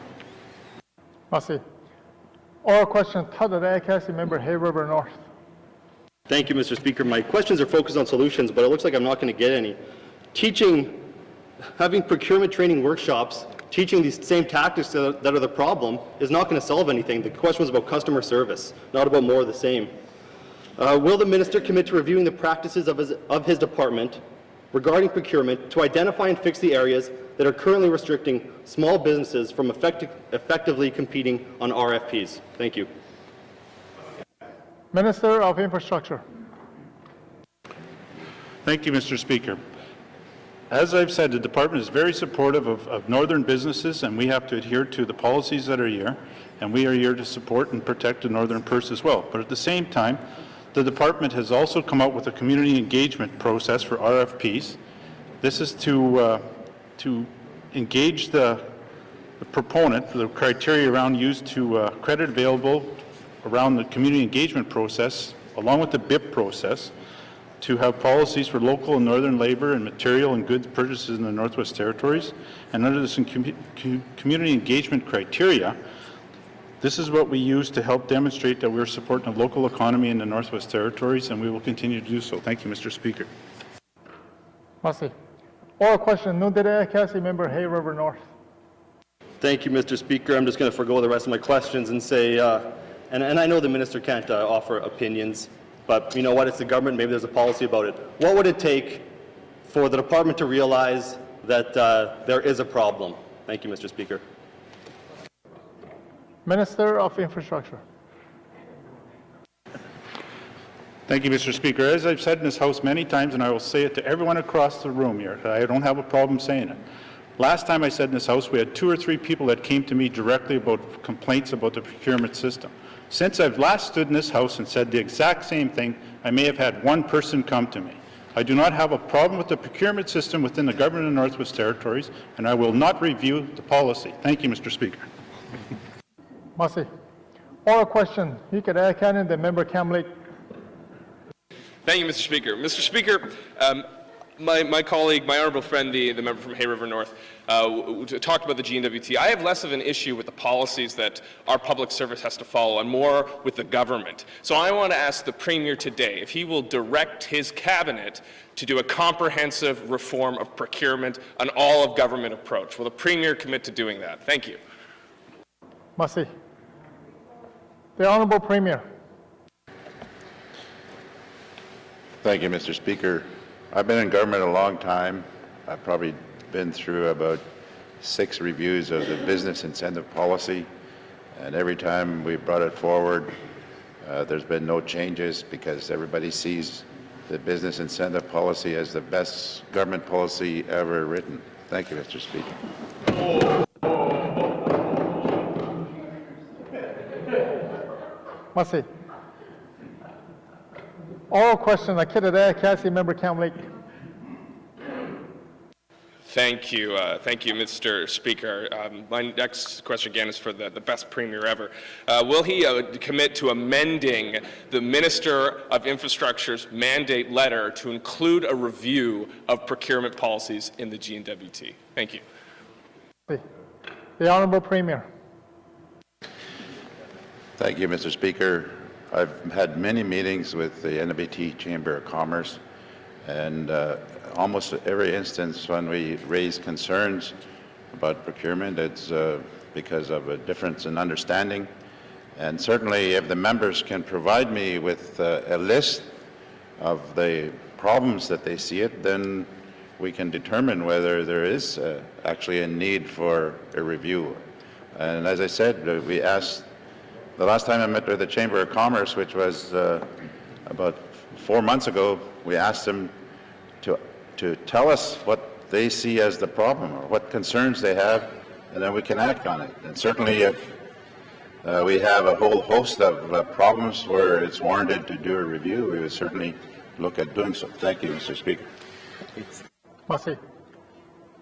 Merci. Oral question, Cassie, member Hay River North. Thank you, Mr. Speaker. My questions are focused on solutions, but it looks like I'm not going to get any. Having procurement training workshops, teaching these same tactics that are the problem is not going to solve anything. The question was about customer service, not about more of the same. Will the minister commit to reviewing the practices of his department regarding procurement to identify and fix the areas that are currently restricting small businesses from effectively competing on RFPs? Thank you. Minister of Infrastructure. Thank you, Mr. Speaker. As I've said, the department is very supportive of northern businesses, and we have to adhere to the policies that are here, and we are here to support and protect the northern purse as well. But at the same time, the department has also come out with a community engagement process for RFPs. This is to engage the proponent, the criteria around used to credit available around the community engagement process, along with the BIP process, to have policies for local and northern labor and material and goods purchases in the Northwest Territories. And under this community engagement criteria, this is what we use to help demonstrate that we're supporting the local economy in the Northwest Territories, and we will continue to do so. Thank you, Mr. Speaker. Merci. Oral question, Nundere Kasi, member Hay River North. Thank you, Mr. Speaker. I'm just going to forgo the rest of my questions and say, and I know the minister can't offer opinions, but you know what? It's the government. Maybe there's a policy about it. What would it take for the department to realize that there is a problem? Thank you, Mr. Speaker. Minister of Infrastructure. Thank you, Mr. Speaker. As I've said in this House many times, and I will say it to everyone across the room here, I don't have a problem saying it. Last time I said in this House, we had 2 or 3 people that came to me directly about complaints about the procurement system. Since I've last stood in this House and said the exact same thing, I may have had 1 person come to me. I do not have a problem with the procurement system within the government of the Northwest Territories, and I will not review the policy. Thank you, Mr. Speaker. Merci. Oral question, Hikada Cannon, the member Cam Lake. Thank you, Mr. Speaker. Mr. Speaker, my colleague, my honourable friend, the member from Hay River North, talked about the N.W.T. I have less of an issue with the policies that our public service has to follow and more with the government. So I want to ask the Premier today if he will direct his cabinet to do a comprehensive reform of procurement, an all-of-government approach. Will the Premier commit to doing that? Thank you. Merci. The Honourable Premier. Thank you, Mr. Speaker. I've been in government a long time. I've probably been through about 6 reviews of the business incentive policy, and every time we brought it forward, there's been no changes because everybody sees the business incentive policy as the best government policy ever written. Thank you, Mr. Speaker. Merci. Oral question, Akita Cassie, member Cam Lake. Thank you, Mr. Speaker. My next question again is for the best Premier ever. Will he commit to amending the Minister of Infrastructure's mandate letter to include a review of procurement policies in the N.W.T? Thank you. The Honourable Premier. Thank you, Mr. Speaker. I've had many meetings with the N.W.T. Chamber of Commerce, and almost every instance when we raise concerns about procurement, it's because of a difference in understanding. And certainly if the members can provide me with a list of the problems that they see it, then we can determine whether there is actually a need for a review. And as I said, we asked, the last time I met with the Chamber of Commerce, which was about 4 months ago, we asked them to tell us what they see as the problem or what concerns they have, and then we can act on it. And certainly if we have a whole host of problems where it's warranted to do a review, we would certainly look at doing so. Thank you, Mr. Speaker. Merci.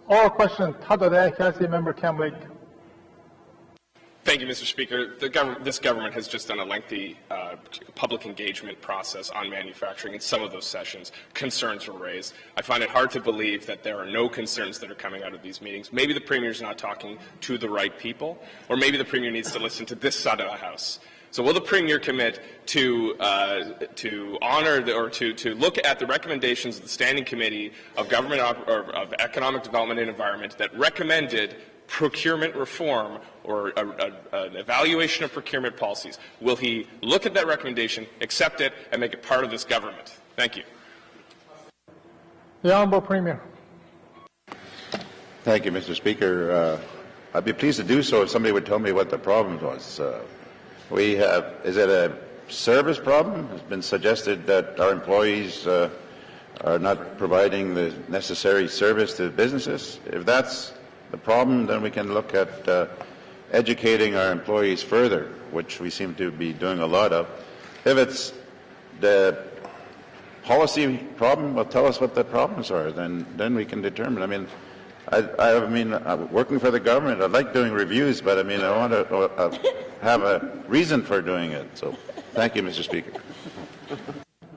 Oral question, Tadade Cassie, member Cam Lake. Thank you, Mr. Speaker. This government has just done a lengthy public engagement process on manufacturing. In some of those sessions, concerns were raised. I find it hard to believe that there are no concerns that are coming out of these meetings. Maybe the Premier's not talking to the right people, or maybe the Premier needs to listen to this side of the House. So will the Premier commit to honor or to look at the recommendations of the Standing Committee of Government of Economic Development and Environment that recommended procurement reform or an evaluation of procurement policies? Will he look at that recommendation, accept it, and make it part of this government? Thank you. The Honourable Premier. Thank you, Mr. Speaker. I'd be pleased to do so if somebody would tell me what the problem was. Is it a service problem? It's been suggested that our employees are not providing the necessary service to businesses. If that's the problem, then we can look at educating our employees further, which we seem to be doing a lot of. If it's the policy problem, well, tell us what the problems are, then we can determine. I mean, working for the government, I like doing reviews, but I mean, I want to have a reason for doing it. So, thank you, Mr. Speaker.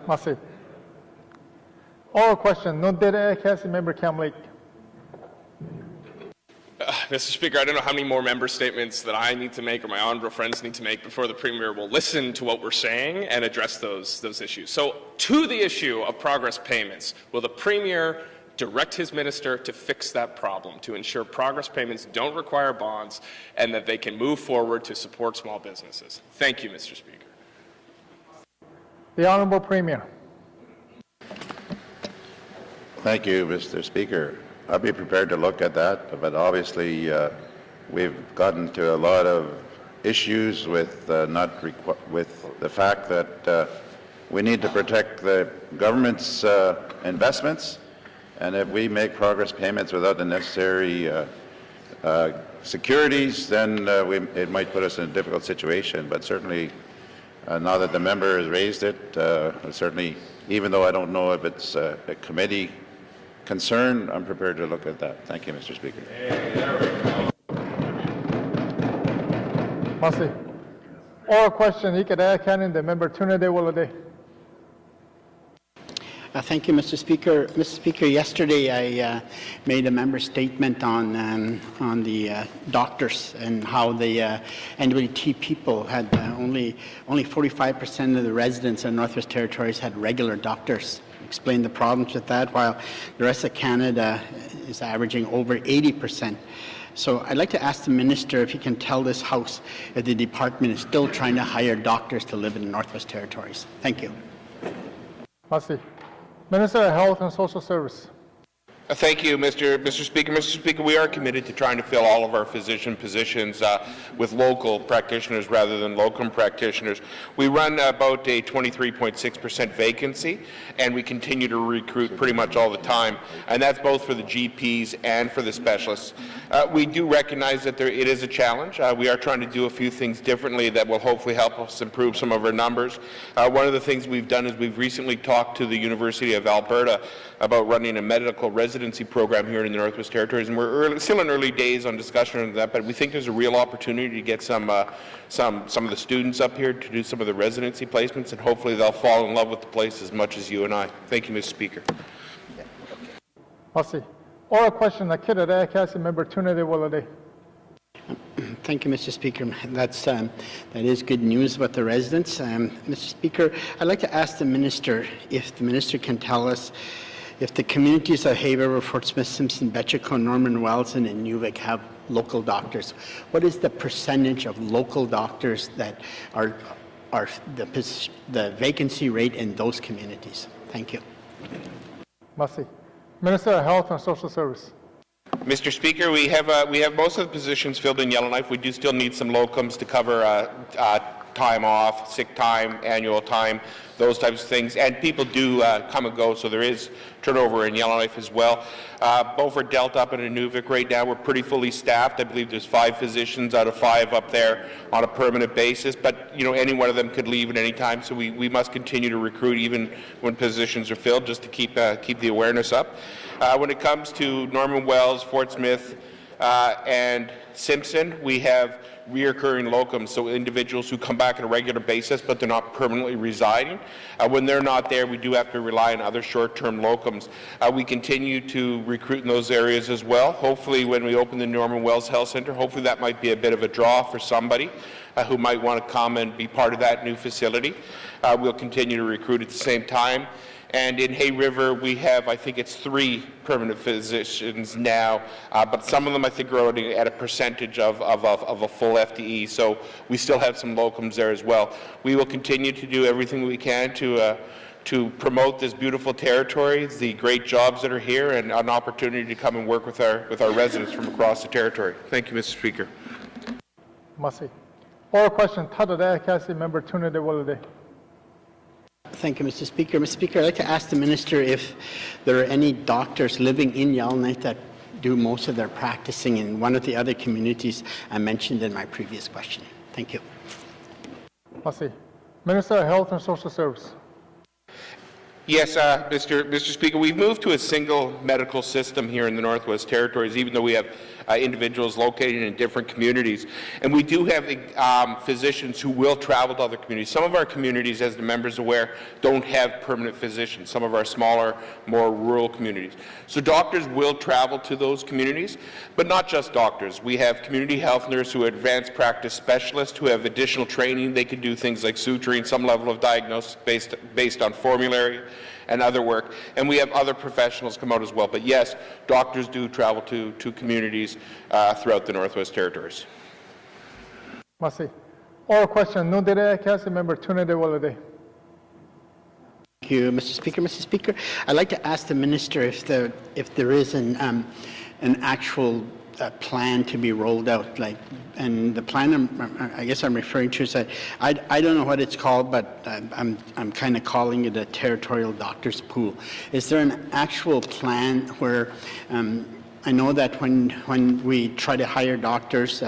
Merci. Oral question. No data cast member Cam Lake. Mr. Speaker, I don't know how many more member statements that I need to make or my honourable friends need to make before the Premier will listen to what we're saying and address those issues. So, to the issue of progress payments, will the Premier direct his minister to fix that problem, to ensure progress payments don't require bonds and that they can move forward to support small businesses? Thank you, Mr. Speaker. The Honourable Premier. Thank you, Mr. Speaker. I'll be prepared to look at that, but obviously we've gotten to a lot of issues with with the fact that we need to protect the government's investments, and if we make progress payments without the necessary securities, then it might put us in a difficult situation. But certainly, now that the member has raised it, certainly, even though I don't know if it's a committee concern, I'm prepared to look at that. Thank you, Mr. Speaker. Merci. Oral question. Ikeda Cannon, the member Tuna de Willade. Thank you, Mr. Speaker. Mr. Speaker, yesterday I made a member statement on the doctors and how the N.W.T people had only 45% of the residents in Northwest Territories had regular doctors. Explained the problems with that, while the rest of Canada is averaging over 80%. So I'd like to ask the Minister if he can tell this House if the department is still trying to hire doctors to live in the Northwest Territories. Thank you. Merci. Minister of Health and Social Service. Thank you, Mr. Speaker. Mr. Speaker, we are committed to trying to fill all of our physician positions with local practitioners rather than locum practitioners. We run about a 23.6% vacancy, and we continue to recruit pretty much all the time, and that's both for the GPs and for the specialists. We do recognize that it is a challenge. We are trying to do a few things differently that will hopefully help us improve some of our numbers. One of the things we've done is we've recently talked to the University of Alberta about running a medical residency program here in the Northwest Territories, and we're still in early days on discussion of that, but we think there's a real opportunity to get some of the students up here to do some of the residency placements, and hopefully they'll fall in love with the place as much as you and I. Thank you, Mr. Speaker. Merci. Oral question. Akira Cassie, member Tuna de Willade. Thank you, Mr. Speaker. That is good news about the residents. Mr. Speaker, I'd like to ask the Minister if the Minister can tell us if the communities of Hay River, Fort Smith, Simpson, Betchico, Norman, Wellston, and Nuvik have local doctors. What is the percentage of local doctors that are the vacancy rate in those communities? Thank you. Merci. Minister of Health and Social Service. Mr. Speaker, we have most of the positions filled in Yellowknife. We do still need some locums to cover time off, sick time, annual time, those types of things. And people do come and go, so there is turnover in Yellowknife as well. Beaufort Delta up in Inuvik right now, we're pretty fully staffed. I believe there's 5 physicians out of 5 up there on a permanent basis, but any one of them could leave at any time, so we must continue to recruit even when positions are filled, just to keep the awareness up. When it comes to Norman Wells, Fort Smith, and Simpson, we have reoccurring locums, so individuals who come back on a regular basis, but they're not permanently residing. When they're not there, we do have to rely on other short-term locums. We continue to recruit in those areas as well. Hopefully, when we open the Norman Wells Health Centre, hopefully that might be a bit of a draw for somebody. who might want to come and be part of that new facility. We'll continue to recruit at the same time. And in Hay River, we have, I think it's 3 permanent physicians now, but some of them I think are already at a percentage of a full FTE. So we still have some locums there as well. We will continue to do everything we can to promote this beautiful territory, the great jobs that are here, and an opportunity to come and work with our residents from across the territory. Thank you, Mr. Speaker. Merci. Oral question, Tada Dayakasi, Member Tuna de Wolude. Thank you, Mr. Speaker. Mr. Speaker, I'd like to ask the Minister if there are any doctors living in Yellowknife that do most of their practicing in one of the other communities I mentioned in my previous question. Thank you. Merci. Minister of Health and Social Service. Yes, Mr. Speaker, we've moved to a single medical system here in the Northwest Territories, even though we have individuals located in different communities. And we do have physicians who will travel to other communities. Some of our communities, as the member's aware, don't have permanent physicians, some of our smaller, more rural communities. So doctors will travel to those communities, but not just doctors. We have community health nurses who are advanced practice specialists who have additional training. They can do things like suturing, some level of diagnosis based on formulary and other work, and we have other professionals come out as well. But yes, doctors do travel to communities throughout the Northwest Territories. Merci. Oral question, Nundere Kasi, Member Tuna de Wolude. Thank you, Mr. Speaker. Mr. Speaker, I'd like to ask the Minister if there is an actual plan to be rolled out, and the plan I guess I'm referring to is that I don't know what it's called, but I'm kind of calling it a territorial doctors pool. Is there an actual plan where I know that when we try to hire doctors,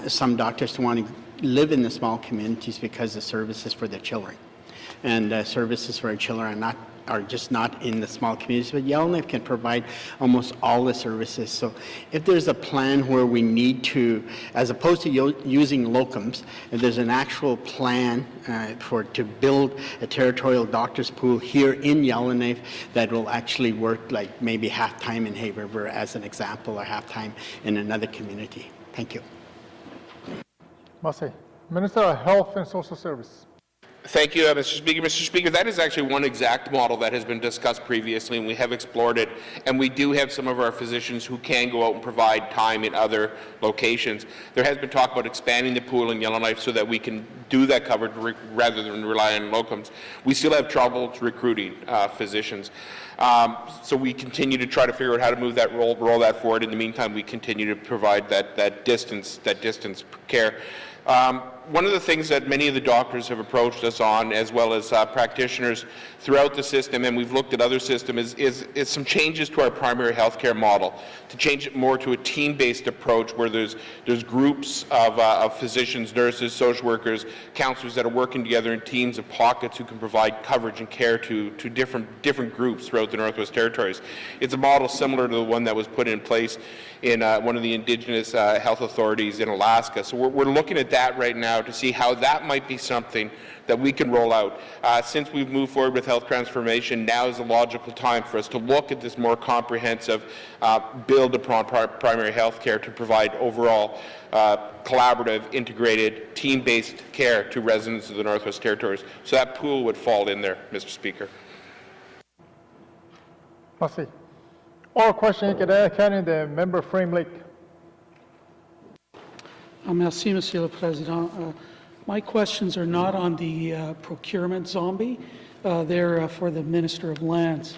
some doctors want to live in the small communities because the services for their children and services for our children are just not in the small communities, but Yellowknife can provide almost all the services. So if there's a plan where we need to, as opposed to using locums, if there's an actual plan to build a territorial doctors pool here in Yellowknife that will actually work like maybe half-time in Hay River as an example, or half-time in another community. Thank you. Merci. Minister of Health and Social Service. Thank you, Mr. Speaker. Mr. Speaker, that is actually one exact model that has been discussed previously, and we have explored it. And we do have some of our physicians who can go out and provide time in other locations. There has been talk about expanding the pool in Yellowknife so that we can do that coverage rather than rely on locums. We still have trouble recruiting physicians. So we continue to try to figure out how to move that roll that forward. In the meantime, we continue to provide that distance care. One of the things that many of the doctors have approached us on, as well as practitioners throughout the system, and we've looked at other systems, is some changes to our primary health care model, to change it more to a team-based approach where there's groups of physicians, nurses, social workers, counselors that are working together in teams of pockets who can provide coverage and care to different groups throughout the Northwest Territories. It's a model similar to the one that was put in place in one of the Indigenous health authorities in Alaska. So we're looking at that right now to see how that might be something that we can roll out. Since we've moved forward with health transformation, now is a logical time for us to look at this more comprehensive build upon primary health care to provide overall collaborative, integrated, team-based care to residents of the Northwest Territories. So that pool would fall in there, Mr. Speaker. Merci. Oral question, the member Frame Lake. Merci, Monsieur le Président. My questions are not on the procurement zombie. They're for the Minister of Lands.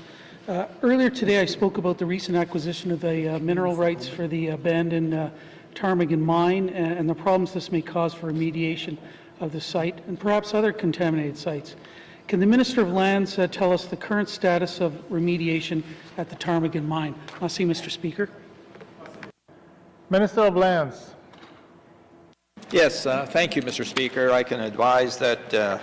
Earlier today, I spoke about the recent acquisition of the mineral rights for the abandoned Ptarmigan mine and the problems this may cause for remediation of the site and perhaps other contaminated sites. Can the Minister of Lands tell us the current status of remediation at the Ptarmigan mine? Merci, Mr. Speaker. Minister of Lands. Yes, thank you, Mr. Speaker. I can advise that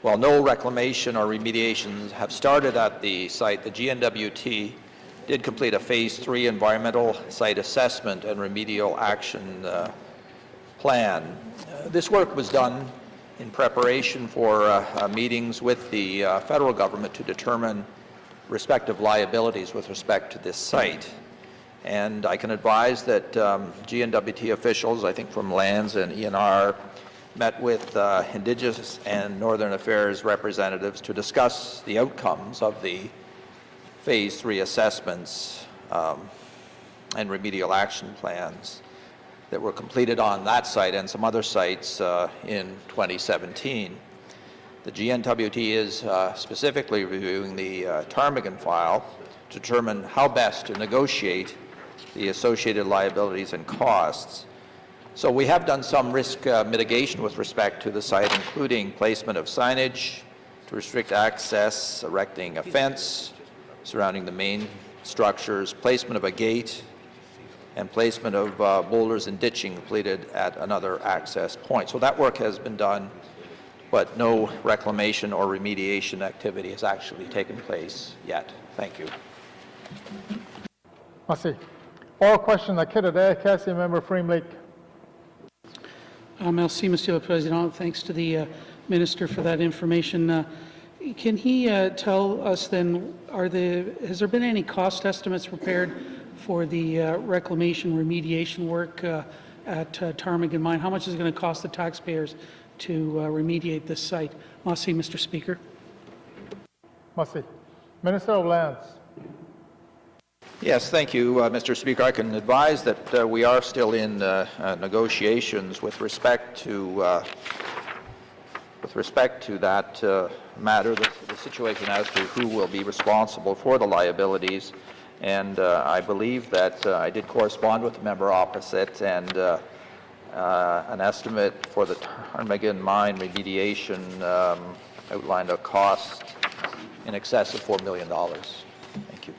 while no reclamation or remediations have started at the site, the N.W.T did complete a Phase 3 environmental site assessment and remedial action plan. This work was done in preparation for meetings with the federal government to determine respective liabilities with respect to this site. And I can advise that N.W.T officials, I think from Lands and ENR, met with Indigenous and Northern Affairs representatives to discuss the outcomes of the Phase 3 assessments and remedial action plans that were completed on that site and some other sites in 2017. The GNWT is specifically reviewing the Ptarmigan file to determine how best to negotiate the associated liabilities and costs. So we have done some risk mitigation with respect to the site, including placement of signage to restrict access, erecting a fence surrounding the main structures, placement of a gate, and placement of boulders and ditching completed at another access point. So that work has been done, but no reclamation or remediation activity has actually taken place yet. Thank you. Merci. Oral question, la Quai member Freem Lake. Merci, Monsieur le Président. Thanks to the Minister for that information. Can he tell us then, has there been any cost estimates prepared for the reclamation remediation work at Ptarmigan Mine? How much is it going to cost the taxpayers to remediate this site? Merci, Mr. Speaker. Merci. Minister of Lands. Yes, thank you, Mr. Speaker. I can advise that we are still in negotiations with respect to that matter, the situation as to who will be responsible for the liabilities. And I believe that I did correspond with the member opposite, and an estimate for the Ptarmigan mine remediation outlined a cost in excess of $4 million. Thank you.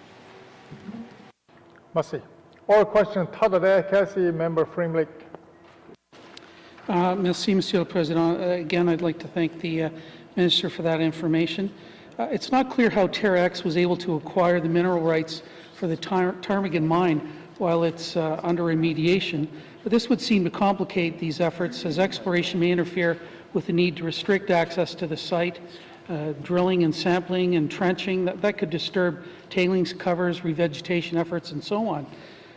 Merci. Oral question, Tadadeh member Freem Lake. Merci, Monsieur le Président. Again, I'd like to thank the Minister for that information. It's not clear how TerraX was able to acquire the mineral rights for the Ptarmigan mine while it's under remediation, but this would seem to complicate these efforts, as exploration may interfere with the need to restrict access to the site. Drilling and sampling and trenching, that could disturb tailings covers, revegetation efforts, and so on.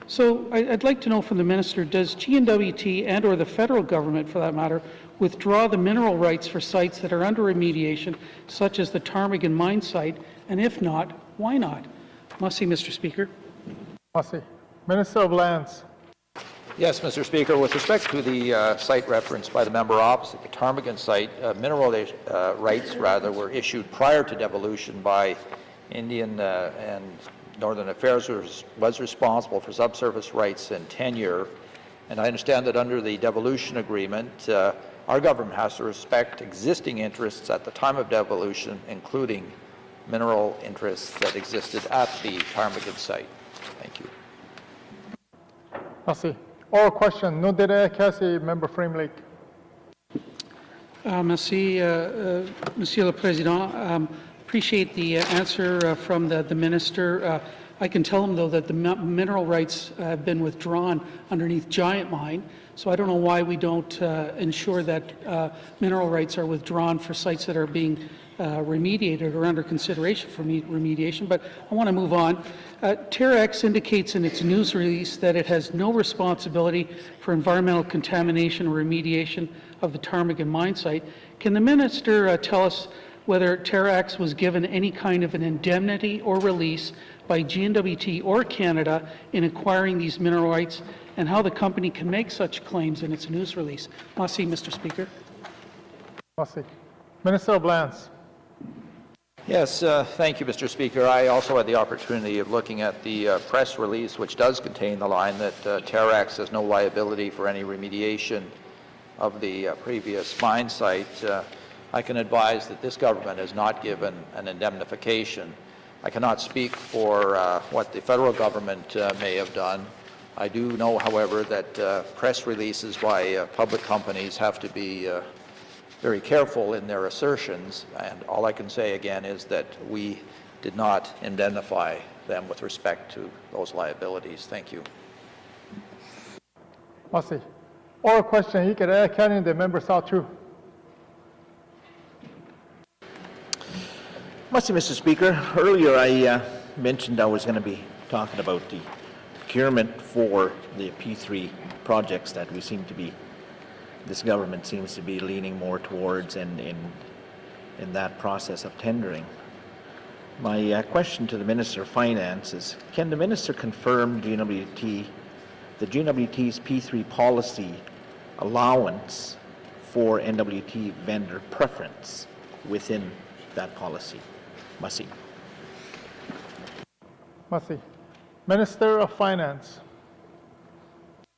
So I'd like to know from the Minister, does GNWT and or the federal government, for that matter, withdraw the mineral rights for sites that are under remediation, such as the Ptarmigan mine site, and if not, why not? Merci, Mr. Speaker. Merci. Minister of Lands. Yes, Mr. Speaker. With respect to the site referenced by the member opposite, the Ptarmigan site, mineral rights were issued prior to devolution by Indian and Northern Affairs was responsible for subsurface rights and tenure. And I understand that under the devolution agreement, our government has to respect existing interests at the time of devolution, including mineral interests that existed at the Ptarmigan site. Thank you. Merci. Oral question, Nodere member Freem Lake. Merci, Monsieur le Président. Appreciate the answer from the Minister. I can tell him, though, that the mineral rights have been withdrawn underneath Giant Mine, so I don't know why we don't ensure that mineral rights are withdrawn for sites that are being remediated or under consideration for remediation, but I want to move on. TerraX indicates in its news release that it has no responsibility for environmental contamination or remediation of the Ptarmigan mine site. Can the Minister tell us whether TerraX was given any kind of an indemnity or release by GNWT or Canada in acquiring these mineral rights, and how the company can make such claims in its news release? Merci, Mr. Speaker. Merci. Minister of Lands. Yes, thank you, Mr. Speaker. I also had the opportunity of looking at the press release, which does contain the line that TerraX has no liability for any remediation of the previous mine site. I can advise that this government has not given an indemnification. I cannot speak for what the federal government may have done. I do know, however, that press releases by public companies have to be very careful in their assertions, and all I can say again is that we did not indemnify them with respect to those liabilities. Thank you. Merci. Oral question, he could add Canyon, the member South True. Merci, Mr. Speaker. Earlier I mentioned I was going to be talking about the procurement for the P3 projects that we seem to be, this government seems to be leaning more towards in that process of tendering. My question to the Minister of Finance is, can the Minister confirm the GNWT's P3 policy allowance for N.W.T vendor preference within that policy? Masi. Masi. Minister of Finance.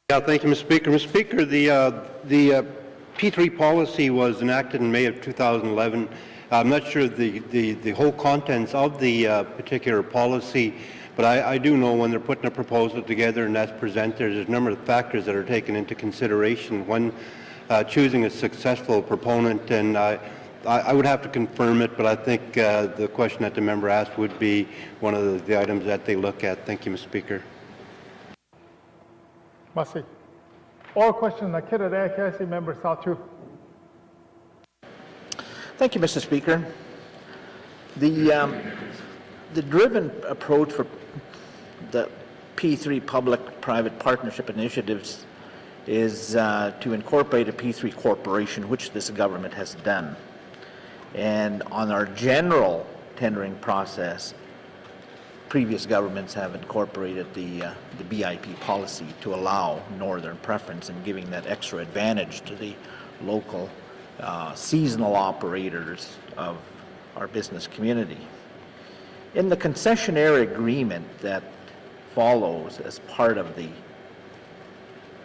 Yeah, thank you, Mr. Speaker. Mr. Speaker, the P3 policy was enacted in May of 2011. I'm not sure the whole contents of the particular policy, but I do know when they're putting a proposal together and that's presented, there's a number of factors that are taken into consideration when choosing a successful proponent, and I would have to confirm it, but I think the question that the member asked would be one of the items that they look at. Thank you, Mr. Speaker. Masi. Oral question, Nakira Reakasi, member Satu. Thank you, Mr. Speaker. The driven approach for the P3 public-private partnership initiatives is to incorporate a P3 corporation, which this government has done. And on our general tendering process, previous governments have incorporated the BIP policy to allow northern preference and giving that extra advantage to the local seasonal operators of our business community. In the concessionaire agreement that follows as part of the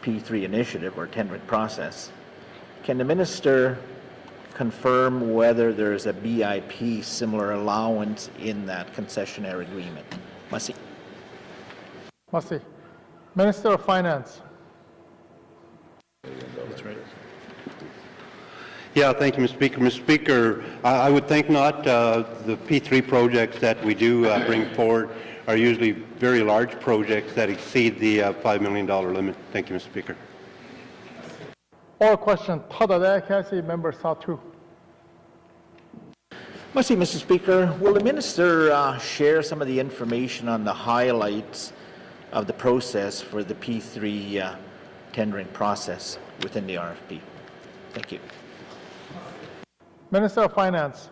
P3 initiative or tendering process, can the Minister confirm whether there is a BIP similar allowance in that concessionaire agreement? Masi. Masi. Minister of Finance. That's right. Yeah, thank you, Mr. Speaker. Mr. Speaker, I would think not. The P3 projects that we do bring forward are usually very large projects that exceed the $5 million limit. Thank you, Mr. Speaker. Oral question, Tada Reakasi, member Satu. Mr. Speaker, will the Minister share some of the information on the highlights of the process for the P3 tendering process within the RFP? Thank you. Minister of Finance.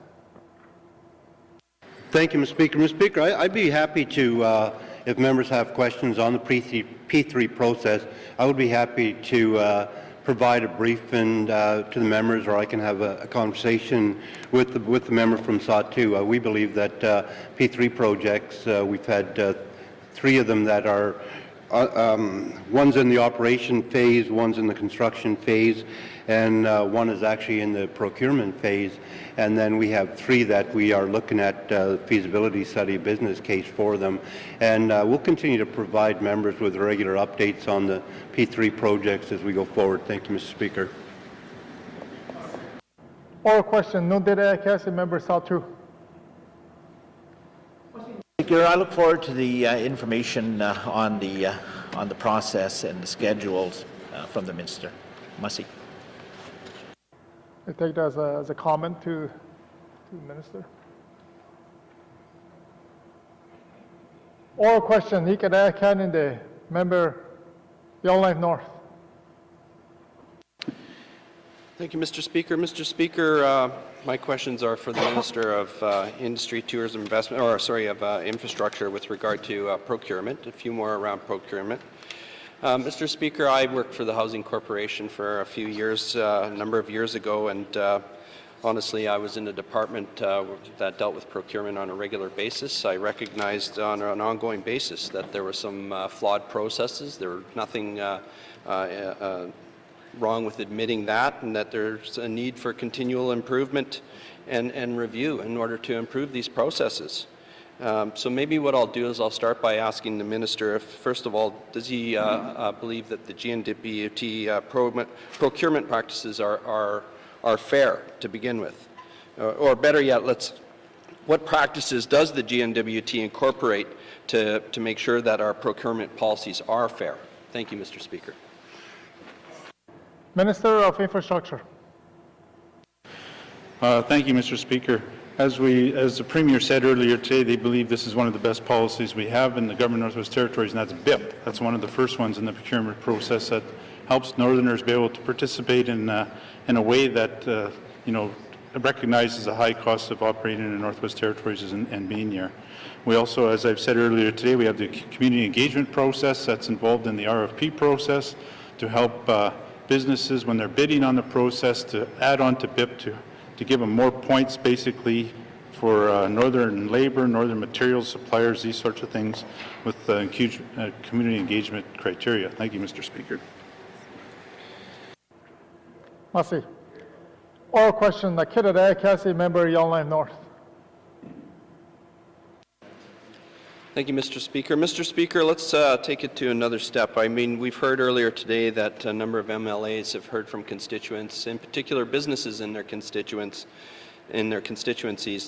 Thank you, Mr. Speaker. Mr. Speaker, I'd be happy to, if members have questions on the P3 process, I would be happy to provide a briefing to the members, or I can have a conversation with the member from SATU. We believe that P3 projects, we've had 3 of them that are, one's in the operation phase, one's in the construction phase, and one is actually in the procurement phase. And then we have 3 that we are looking at feasibility study business case for them. And we'll continue to provide members with regular updates on the P3 projects as we go forward. Thank you, Mr. Speaker. Oral question, Nundere Akasi, member Satu. Speaker, I look forward to the information on the process and the schedules from the Minister. Masi. I take that as a comment to the Minister. Oral question, Nikada Kaninde, member Yellowknife North. Thank you, Mr. Speaker. Mr. Speaker, my questions are for the Minister of Industry, Tourism, Investment, or sorry, of Infrastructure with regard to procurement. A few more around procurement. Mr. Speaker, I worked for the Housing Corporation for a few years, a number of years ago, and honestly, I was in a department that dealt with procurement on a regular basis. I recognized on an ongoing basis that there were some flawed processes. There was nothing wrong with admitting that, and that there's a need for continual improvement and review in order to improve these processes. So maybe what I'll do is I'll start by asking the Minister if, first of all, does he believe that the GNWT procurement practices are fair to begin with? Or better yet, what practices does the GNWT incorporate to make sure that our procurement policies are fair? Thank you, Mr. Speaker. Minister of Infrastructure. Thank you, Mr. Speaker. As the Premier said earlier today, they believe this is one of the best policies we have in the Government of Northwest Territories, and that's BIP. That's one of the first ones in the procurement process that helps Northerners be able to participate in a way that recognizes the high cost of operating in the Northwest Territories and being here. We also, as I've said earlier today, we have the community engagement process that's involved in the RFP process to help businesses when they're bidding on the process to add on to BIP to give them more points basically for northern labor, northern materials suppliers, these sorts of things with huge community engagement criteria. Thank you, Mr. Speaker. Merci. Oral question, Nakita Cassie, member Yellowknife North. Thank you, Mr. Speaker. Mr. Speaker, let's take it to another step. I mean, we've heard earlier today that a number of MLAs have heard from constituents, in particular businesses in their constituencies,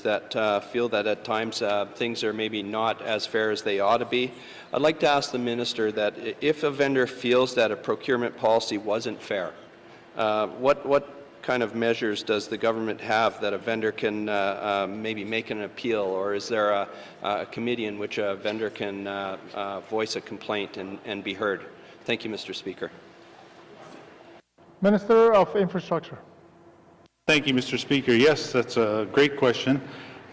that feel that at times things are maybe not as fair as they ought to be. I'd like to ask the minister that if a vendor feels that a procurement policy wasn't fair, what kind of measures does the government have that a vendor can maybe make an appeal, or is there a committee in which a vendor can voice a complaint and be heard? Thank you, Mr. Speaker. Minister of Infrastructure. Thank you, Mr. Speaker. Yes, that's a great question.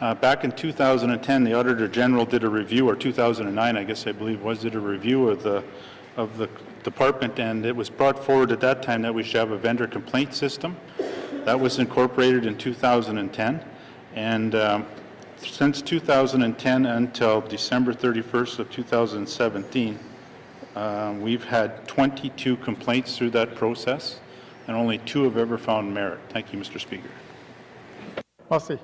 Back in 2010, the Auditor General did a review, or 2009, I guess I believe was, did a review of the department, and it was brought forward at that time that we should have a vendor complaint system. That was incorporated in 2010, and since 2010 until December 31st of 2017, we've had 22 complaints through that process, and only 2 have ever found merit. Thank you, Mr. Speaker. Merci.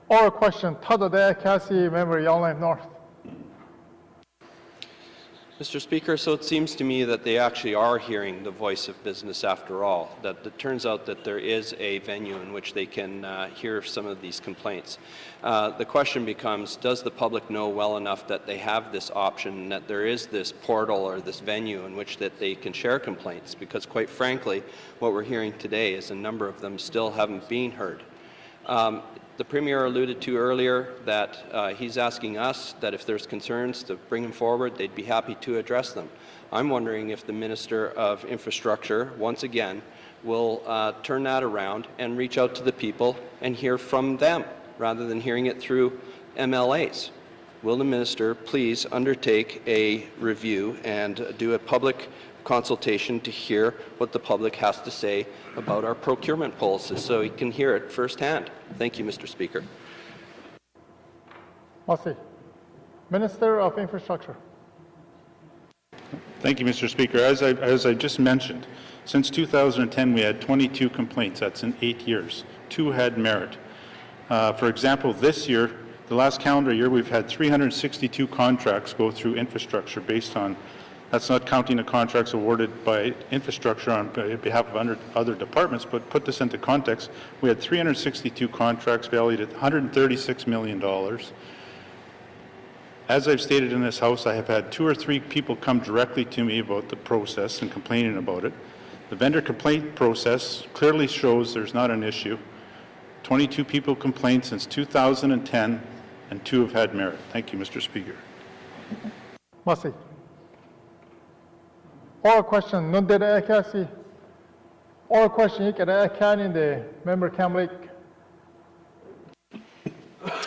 Oral question, Tada Cassie, member Yellowknife North. Mr. Speaker, so it seems to me that they actually are hearing the voice of business after all, that it turns out that there is a venue in which they can hear some of these complaints. The question becomes, does the public know well enough that they have this option, and that there is this portal or this venue in which that they can share complaints? Because quite frankly, what we're hearing today is a number of them still haven't been heard. The Premier alluded to earlier that he's asking us that if there's concerns to bring them forward, they'd be happy to address them. I'm wondering if the Minister of Infrastructure, once again, will turn that around and reach out to the people and hear from them, rather than hearing it through MLAs. Will the Minister please undertake a review and do a public consultation to hear what the public has to say about our procurement policies, so he can hear it firsthand? Thank you, Mr. Speaker. Merci. Minister of Infrastructure. Thank you, Mr. Speaker. As I just mentioned, since 2010 we had 22 complaints. That's in 8 years. 2 had merit. For example, this year, the last calendar year, we've had 362 contracts go through infrastructure based on, that's not counting the contracts awarded by infrastructure on behalf of other departments, but put this into context, we had 362 contracts valued at $136 million. As I've stated in this House, I have had 2 or 3 people come directly to me about the process and complaining about it. The vendor complaint process clearly shows there's not an issue. 22 people complained since 2010, and 2 have had merit. Thank you, Mr. Speaker. Merci. Oral question, Nundere Cassie. Oral question, Ikere Kani, the member Kamlik.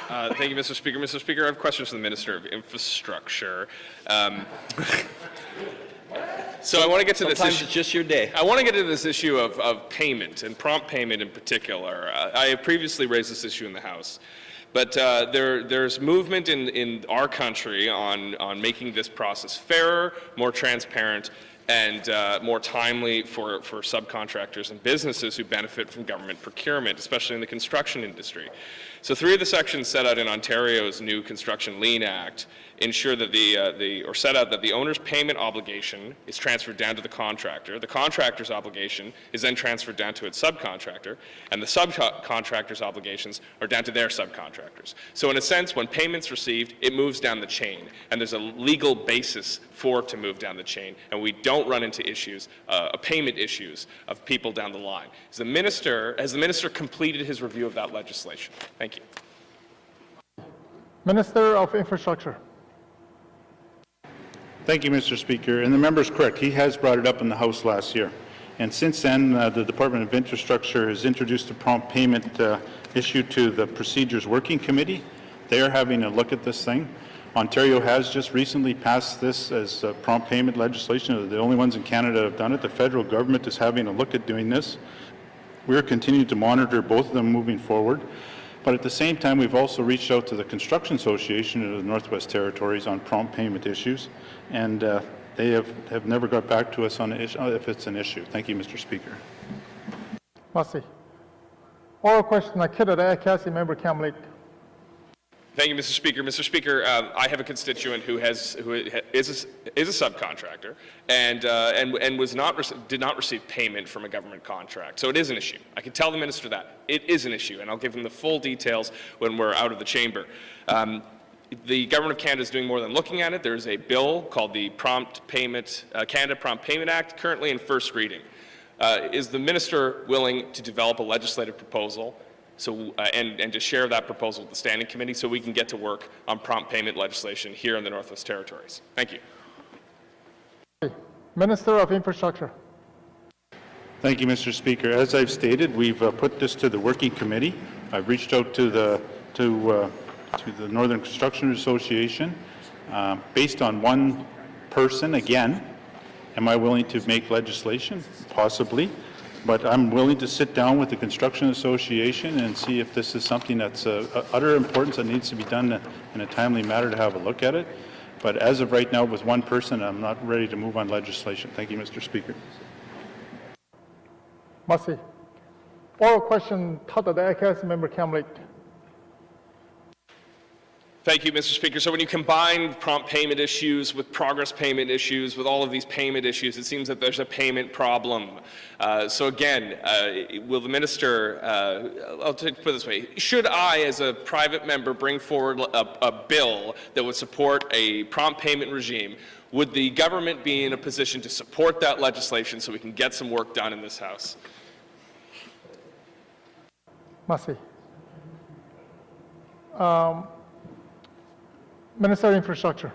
Thank you, Mr. Speaker. Mr. Speaker, I have questions for the Minister of Infrastructure. So I want to get to this Sometimes issue. it's just your day. I want to get to this issue of payment, and prompt payment in particular. I have previously raised this issue in the House. But there's movement in our country on making this process fairer, more transparent, and more timely for subcontractors and businesses who benefit from government procurement, especially in the construction industry. So 3 of the sections set out in Ontario's new Construction Lien Act ensure that set out that the owner's payment obligation is transferred down to the contractor. The contractor's obligation is then transferred down to its subcontractor, and the subcontractor's obligations are down to their subcontractors. So in a sense, when payment's received, it moves down the chain, and there's a legal basis for it to move down the chain, and we don't run into issues, payment issues of people down the line. Has the minister completed his review of that legislation? Thank you. Minister of Infrastructure. Thank you, Mr. Speaker. And the member is correct. He has brought it up in the House last year. And since then, the Department of Infrastructure has introduced a prompt payment issue to the Procedures Working Committee. They are having a look at this thing. Ontario has just recently passed this as prompt payment legislation. They're the only ones in Canada that have done it. The federal government is having a look at doing this. We're continuing to monitor both of them moving forward. But at the same time, we've also reached out to the Construction Association of the Northwest Territories on prompt payment issues, and they have never got back to us on an issue, if it's an issue. Thank you, Mr. Speaker. Merci. Oral question, Akira Cassie, Member Cam Lake. Thank you, Mr. Speaker. Mr. Speaker, I have a constituent who is a subcontractor and did not receive payment from a government contract. So it is an issue. I can tell the minister that it is an issue, and I'll give him the full details when we're out of the chamber. The Government of Canada is doing more than looking at it. There's a bill called the Canada Prompt Payment Act, currently in first reading. Is the minister willing to develop a legislative proposal and to share that proposal with the Standing Committee so we can get to work on prompt payment legislation here in the Northwest Territories? Thank you. Minister of Infrastructure. Thank you, Mr. Speaker. As I've stated, we've put this to the working committee. I've reached out to the Northern Construction Association. Based on one person, again, am I willing to make legislation? Possibly. But I'm willing to sit down with the Construction Association and see if this is something that's utter importance that needs to be done in a timely manner to have a look at it. But as of right now, with one person, I'm not ready to move on legislation. Thank you, Mr. Speaker. Merci. Oral question, Tata Cassie, Member Cam Lake. Thank you, Mr. Speaker. So when you combine prompt payment issues with progress payment issues, with all of these payment issues, it seems that there's a payment problem. So again, will the minister, I'll put it this way, should I as a private member bring forward a bill that would support a prompt payment regime, would the government be in a position to support that legislation so we can get some work done in this House? Merci. Minister of Infrastructure.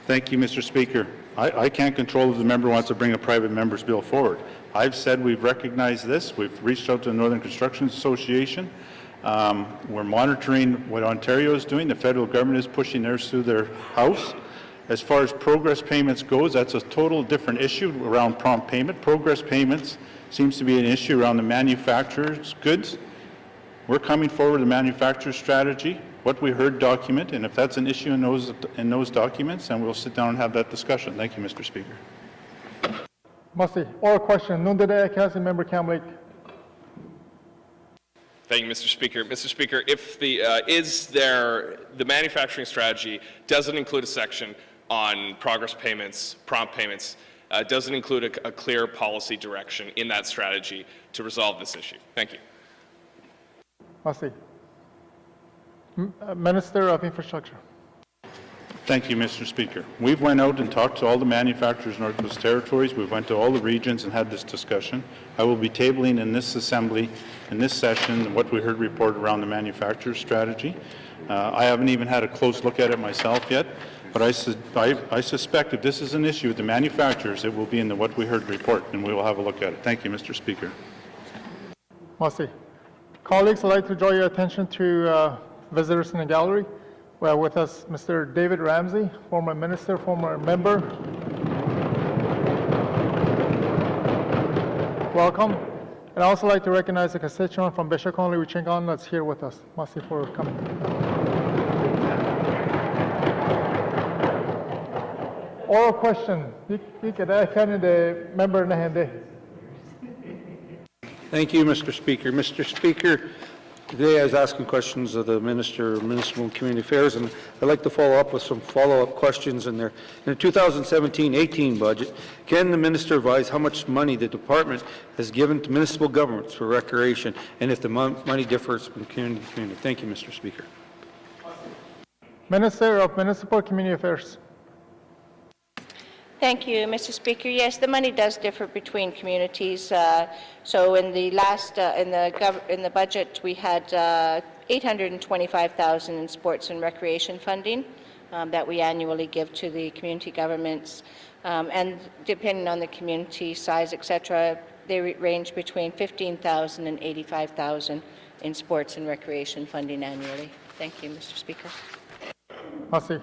Thank you, Mr. Speaker. I can't control if the member wants to bring a private member's bill forward. I've said we've recognized this. We've reached out to the Northern Construction Association. We're monitoring what Ontario is doing. The federal government is pushing theirs through their House. As far as progress payments goes, that's a total different issue around prompt payment. Progress payments seems to be an issue around the manufacturer's goods. We're coming forward with a manufacturer strategy, what we heard document, and if that's an issue in those documents, then we'll sit down and have that discussion. Thank you, Mr. Speaker. Merci. Oral question, Nundada Cassie, Member Cam Lake. Thank you, Mr. Speaker. Mr. Speaker, if the manufacturing strategy doesn't include a section on progress payments, prompt payments, doesn't include a clear policy direction in that strategy to resolve this issue. Thank you. Merci. Minister of Infrastructure. Thank you, Mr. Speaker. We've went out and talked to all the manufacturers in Northwest Territories. We've went to all the regions and had this discussion. I will be tabling in this assembly, in this session, what we heard report around the manufacturer strategy. I haven't even had a close look at it myself yet, but I suspect if this is an issue with the manufacturers, it will be in the what we heard report, and we will have a look at it. Thank you, Mr. Speaker. Merci. Colleagues, I'd like to draw your attention to visitors in the gallery. We have with us Mr. David Ramsey, former minister, former member. Welcome. And I'd also like to recognize a constituent from Bishop Conley Wichingon that's here with us. Merci for coming. Oral question. Member Nahende. Thank you, Mr. Speaker. Mr. Speaker, today I was asking questions of the Minister of Municipal and Community Affairs, and I'd like to follow up with some follow-up questions in there. In the 2017-18 budget, can the Minister advise how much money the Department has given to municipal governments for recreation, and if the money differs from community to community? Thank you, Mr. Speaker. Minister of Municipal Community Affairs. Thank you, Mr. Speaker. Yes, the money does differ between communities. So in the last, in the budget, we had $825,000 in sports and recreation funding that we annually give to the community governments. And depending on the community size, etc., they range between $15,000 and $85,000 in sports and recreation funding annually. Thank you, Mr. Speaker. Merci.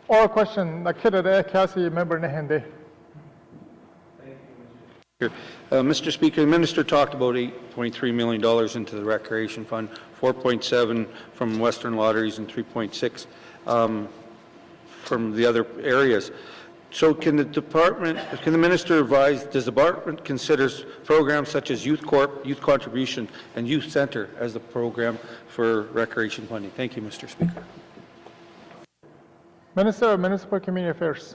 Oral question, Nakira Kasi, member Nehende. Mr. Speaker, the minister talked about $8.3 million into the recreation fund, 4.7 from Western Lotteries and 3.6 from the other areas. So can the minister advise, does the department consider programs such as Youth Corp, Youth Contribution, and Youth Center as the program for recreation funding? Thank you, Mr. Speaker. Minister of Municipal Community Affairs.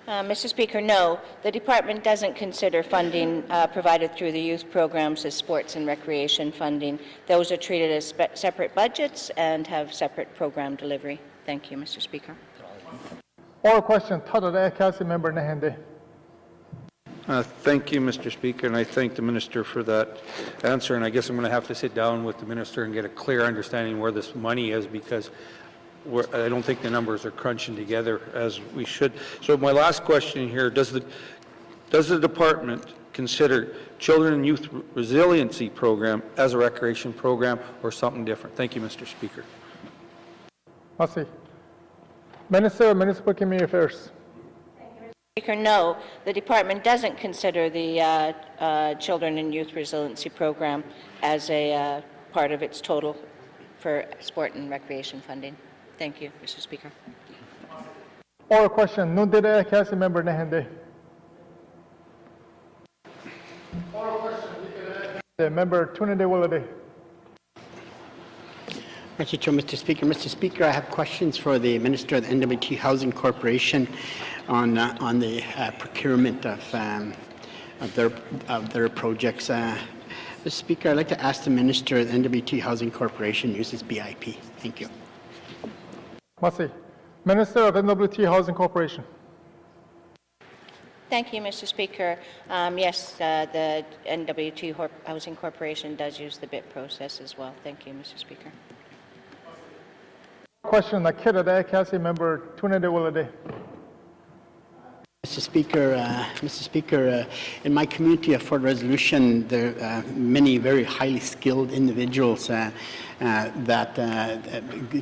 Mr. Speaker, no. The department doesn't consider funding provided through the youth programs as sports and recreation funding. Those are treated as separate budgets and have separate program delivery. Thank you, Mr. Speaker. Oral question, Tadada Kasi, member Nehende. Thank you, Mr. Speaker, and I thank the minister for that answer. And I guess I'm going to have to sit down with the minister and get a clear understanding where this money is, because I don't think the numbers are crunching together as we should. So my last question here, does the department consider Children and Youth Resiliency Program as a recreation program or something different? Thank you, Mr. Speaker. Merci. Minister of Municipal Community Affairs. Speaker, no. The department doesn't consider the Children and Youth Resiliency Program as a part of its total for sport and recreation funding. Thank you, Mr. Speaker. Oral question, Nundida Kasi, member Nehende. Oral question, member Tunde Willade. Mr. Speaker. Mr. Speaker, I have questions for the Minister of the N.W.T. Housing Corporation on the procurement of their projects. Mr. Speaker, I'd like to ask the Minister of the N.W.T. Housing Corporation uses BIP. Thank you. Merci. Minister of N.W.T. Housing Corporation. Thank you, Mr. Speaker. Yes, the N.W.T. Housing Corporation does use the BIP process as well. Thank you, Mr. Speaker. Question, Nakira Kasi, member Tunde Willade. Mr. Speaker, in my community of Fort Resolution, there are many very highly skilled individuals that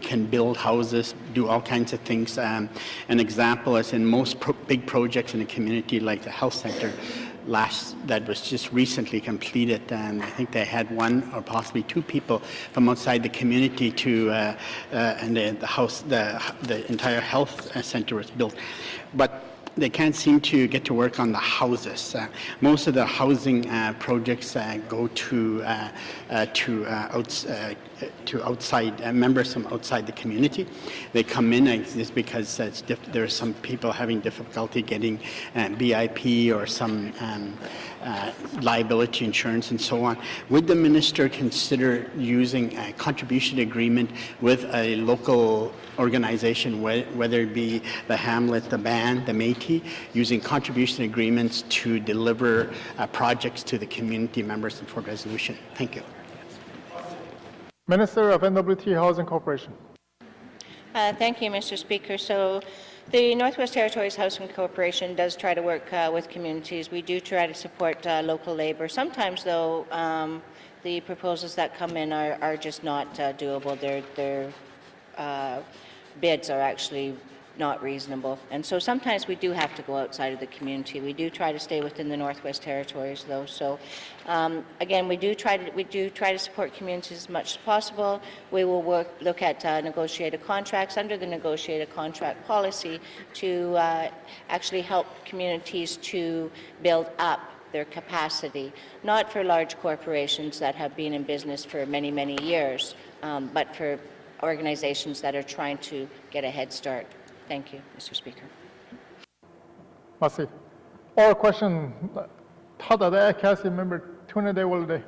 can build houses, do all kinds of things. An example is in most big projects in the community, like the health center, that was just recently completed, and I think they had one or possibly two people from outside the community and the entire health center was built. But they can't seem to get to work on the houses. Most of the housing projects go to outside members from outside the community. They come in just because there are some people having difficulty getting BIP or some liability insurance and so on. Would the minister consider using a contribution agreement with a local organization, whether it be the Hamlet, the band, the Métis, using contribution agreements to deliver projects to the community members in Fort Resolution? Thank you. Minister of N.W.T. Housing Corporation. Thank you, Mr. Speaker. So the Northwest Territories Housing Corporation does try to work with communities. We do try to support local labor. Sometimes, though, the proposals that come in are just not doable. Their bids are actually not reasonable. And so sometimes we do have to go outside of the community. We do try to stay within the Northwest Territories, though. So again, we do try to support communities as much as possible. We will look at negotiated contracts under the negotiated contract policy to actually help communities to build up their capacity, not for large corporations that have been in business for many, many years, but for organizations that are trying to get a head start. Thank you, Mr. Speaker. Merci. Oral question, Tadada Kasi, member Tunde Willade.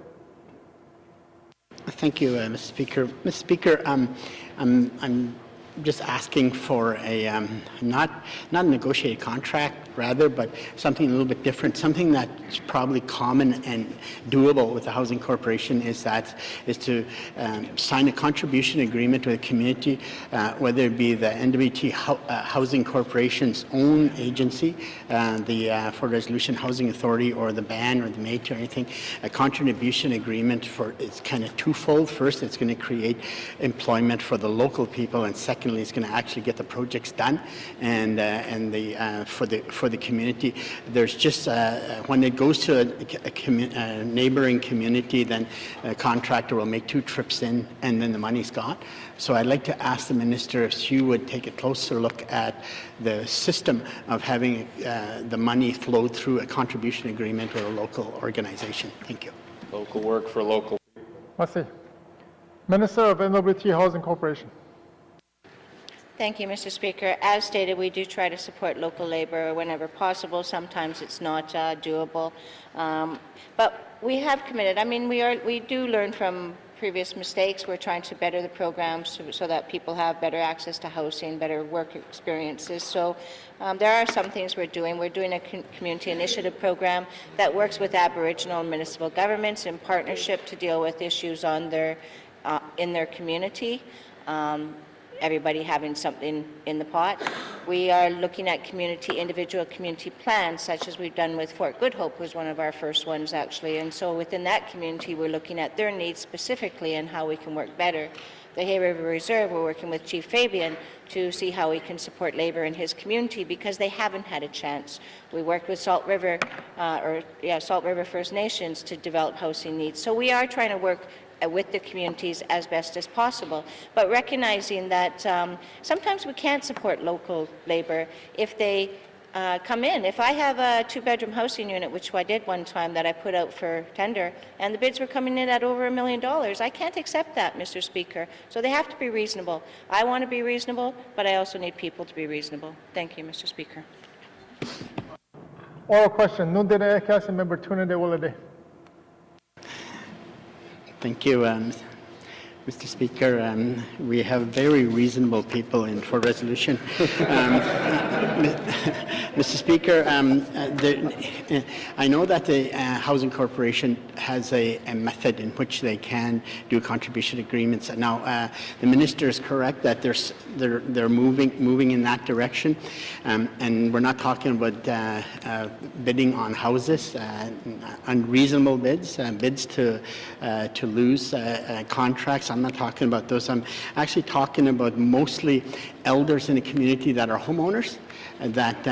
Thank you, Mr. Speaker. Mr. Speaker, I'm just asking for a, not a negotiated contract rather, but something a little bit different, something that's probably common and doable with the Housing Corporation is to sign a contribution agreement with a community, whether it be the N.W.T. Housing Corporation's own agency, the For Resolution Housing Authority, or the BAN or the MATE or anything. A contribution agreement it's kind of twofold. First, it's going to create employment for the local people, and secondly, it's going to actually get the projects done and for the community. There's just when it goes to a neighboring community, then a contractor will make 2 trips in, and then the money's gone. So I'd like to ask the minister if she would take a closer look at the system of having the money flow through a contribution agreement with a local organization. Thank you. Local work for local. Merci. Minister of N.W.T. Housing Corporation. Thank you, Mr. Speaker. As stated, we do try to support local labor whenever possible. Sometimes it's not doable. But we have committed. I mean, we do learn from previous mistakes. We're trying to better the programs so that people have better access to housing, better work experiences. So there are some things we're doing. We're doing a community initiative program that works with Aboriginal and municipal governments in partnership to deal with issues on in their community. Everybody having something in the pot. We are looking at individual community plans, such as we've done with Fort Good Hope, was one of our first ones actually. And so within that community, we're looking at their needs specifically and how we can work better. The Hay River Reserve, we're working with Chief Fabian to see how we can support labor in his community because they haven't had a chance. We worked with Salt River First Nations to develop housing needs. So we are trying to work with the communities as best as possible, but recognizing that sometimes we can't support local labor if they come in. If I have a 2-bedroom housing unit, which I did one time that I put out for tender, and the bids were coming in at over $1 million, I can't accept that, Mr. Speaker. So they have to be reasonable. I want to be reasonable, but I also need people to be reasonable. Thank you, Mr. Speaker. Oral question. Member Tunde. Thank you, Mr. Speaker. We have very reasonable people in for resolution. Mr. Speaker, I know that the Housing Corporation has a method in which they can do contribution agreements. Now, the minister is correct that they're moving in that direction, and we're not talking about bidding on houses, unreasonable bids, bids to lose contracts. I'm not talking about those. I'm actually talking about mostly elders in the community that are homeowners, that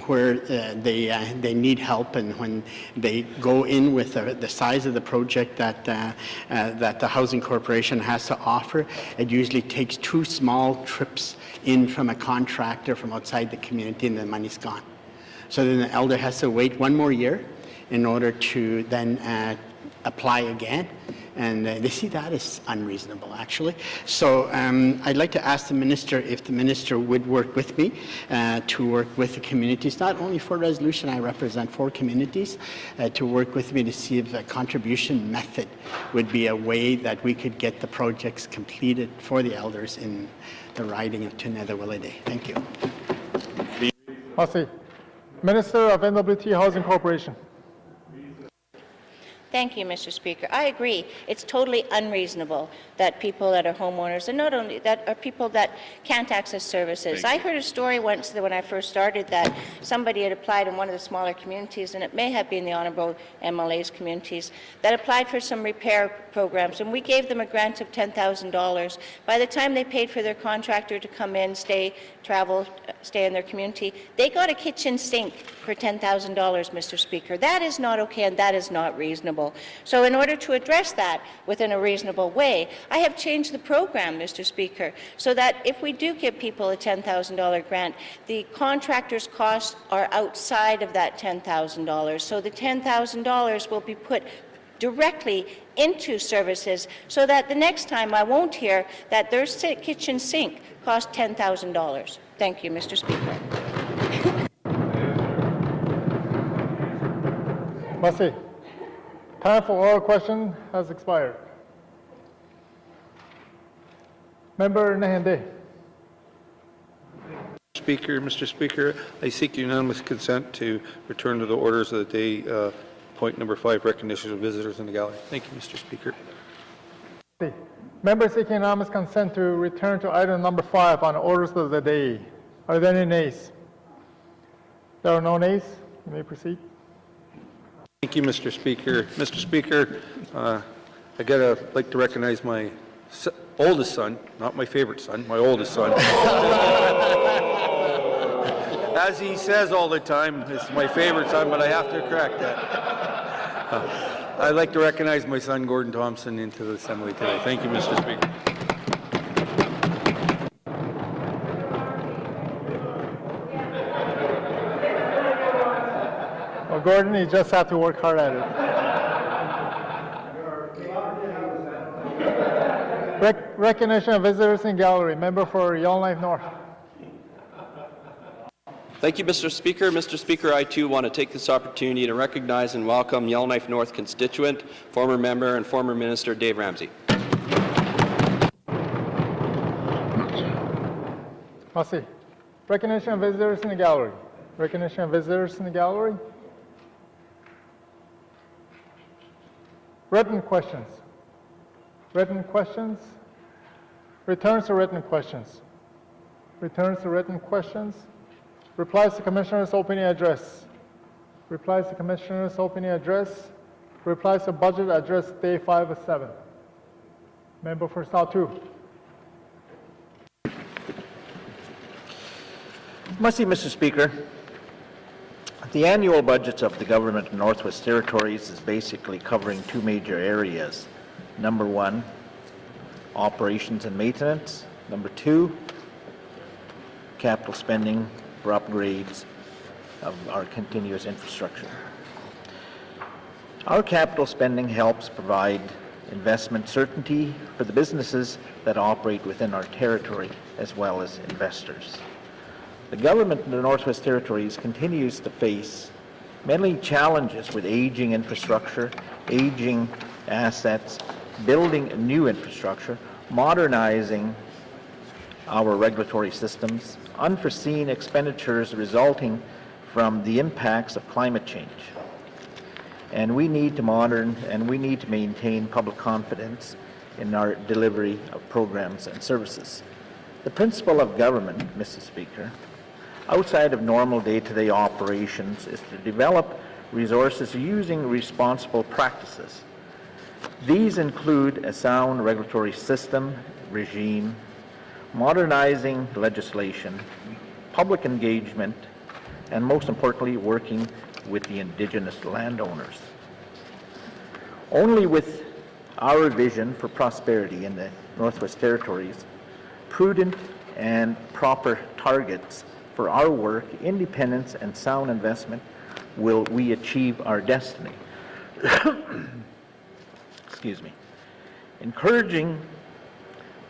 where they need help, and when they go in with the size of the project that the Housing Corporation has to offer, it usually takes 2 small trips in from a contractor from outside the community, and the money's gone. So then the elder has to wait 1 more year in order to then apply again. And they see that as unreasonable, actually. So I'd like to ask the minister if the minister would work with me to work with the communities, not only for resolution, I represent 4 communities, to work with me to see if a contribution method would be a way that we could get the projects completed for the elders in the riding of Tuneda-Willowday. Thank you. Merci. Minister of N.W.T. Housing Corporation. Thank you, Mr. Speaker. I agree. It's totally unreasonable that people that are homeowners, and not only that, are people that can't access services. I heard a story once that when I first started that somebody had applied in one of the smaller communities, and it may have been the Honourable MLA's communities, that applied for some repair programs, and we gave them a grant of $10,000. By the time they paid for their contractor to come in, stay in their community, they got a kitchen sink for $10,000, Mr. Speaker. That is not okay, and that is not reasonable. So in order to address that within a reasonable way, I have changed the program, Mr. Speaker, so that if we do give people a $10,000 grant, the contractor's costs are outside of that $10,000. So the $10,000 will be put directly into services so that the next time I won't hear that their kitchen sink cost $10,000. Thank you, Mr. Speaker. Merci. Time for oral question has expired. Member Nahende. Mr. Speaker, I seek unanimous consent to return to the orders of the day, point number 5, recognition of visitors in the gallery. Thank you, Mr. Speaker. Members seeking unanimous consent to return to item number 5 on orders of the day. Are there any nays? There are no nays. You may proceed. Thank you, Mr. Speaker. Mr. Speaker, like to recognize my oldest son, not my favorite son, my oldest son. As he says all the time, it's my favorite son, but I have to correct that. I'd like to recognize my son, Gordon Thompson, into the Assembly today. Thank you, Mr. Speaker. Well, Gordon, you just have to work hard at it. Recognition of visitors in gallery. Member for Yellowknife North. Thank you, Mr. Speaker. Mr. Speaker, I too want to take this opportunity to recognize and welcome Yellowknife North constituent, former member and former Minister Dave Ramsey. I'll see. Recognition of visitors in the gallery. Recognition of visitors in the gallery. Written questions. Written questions. Returns to written questions. Returns to written questions. Replies to Commissioner's opening address. Replies to Commissioner's opening address. Replies to budget address day 5 of 7. Member for South 2. Mr. Speaker. The annual budgets of the government of Northwest Territories is basically covering two major areas. Number 1, operations and maintenance. Number 2, capital spending for upgrades of our continuous infrastructure. Our capital spending helps provide investment certainty for the businesses that operate within our territory as well as investors. The government in the Northwest Territories continues to face many challenges with aging infrastructure, aging assets, building new infrastructure, modernizing our regulatory systems, unforeseen expenditures resulting from the impacts of climate change. And we need to maintain public confidence in our delivery of programs and services. The principle of government, Mr. Speaker, outside of normal day-to-day operations is to develop resources using responsible practices. These include a sound regulatory system, regime, modernizing legislation, public engagement, and most importantly, working with the Indigenous landowners. Only with our vision for prosperity in the Northwest Territories, prudent and proper targets for our work, independence, and sound investment will we achieve our destiny. Excuse me. Encouraging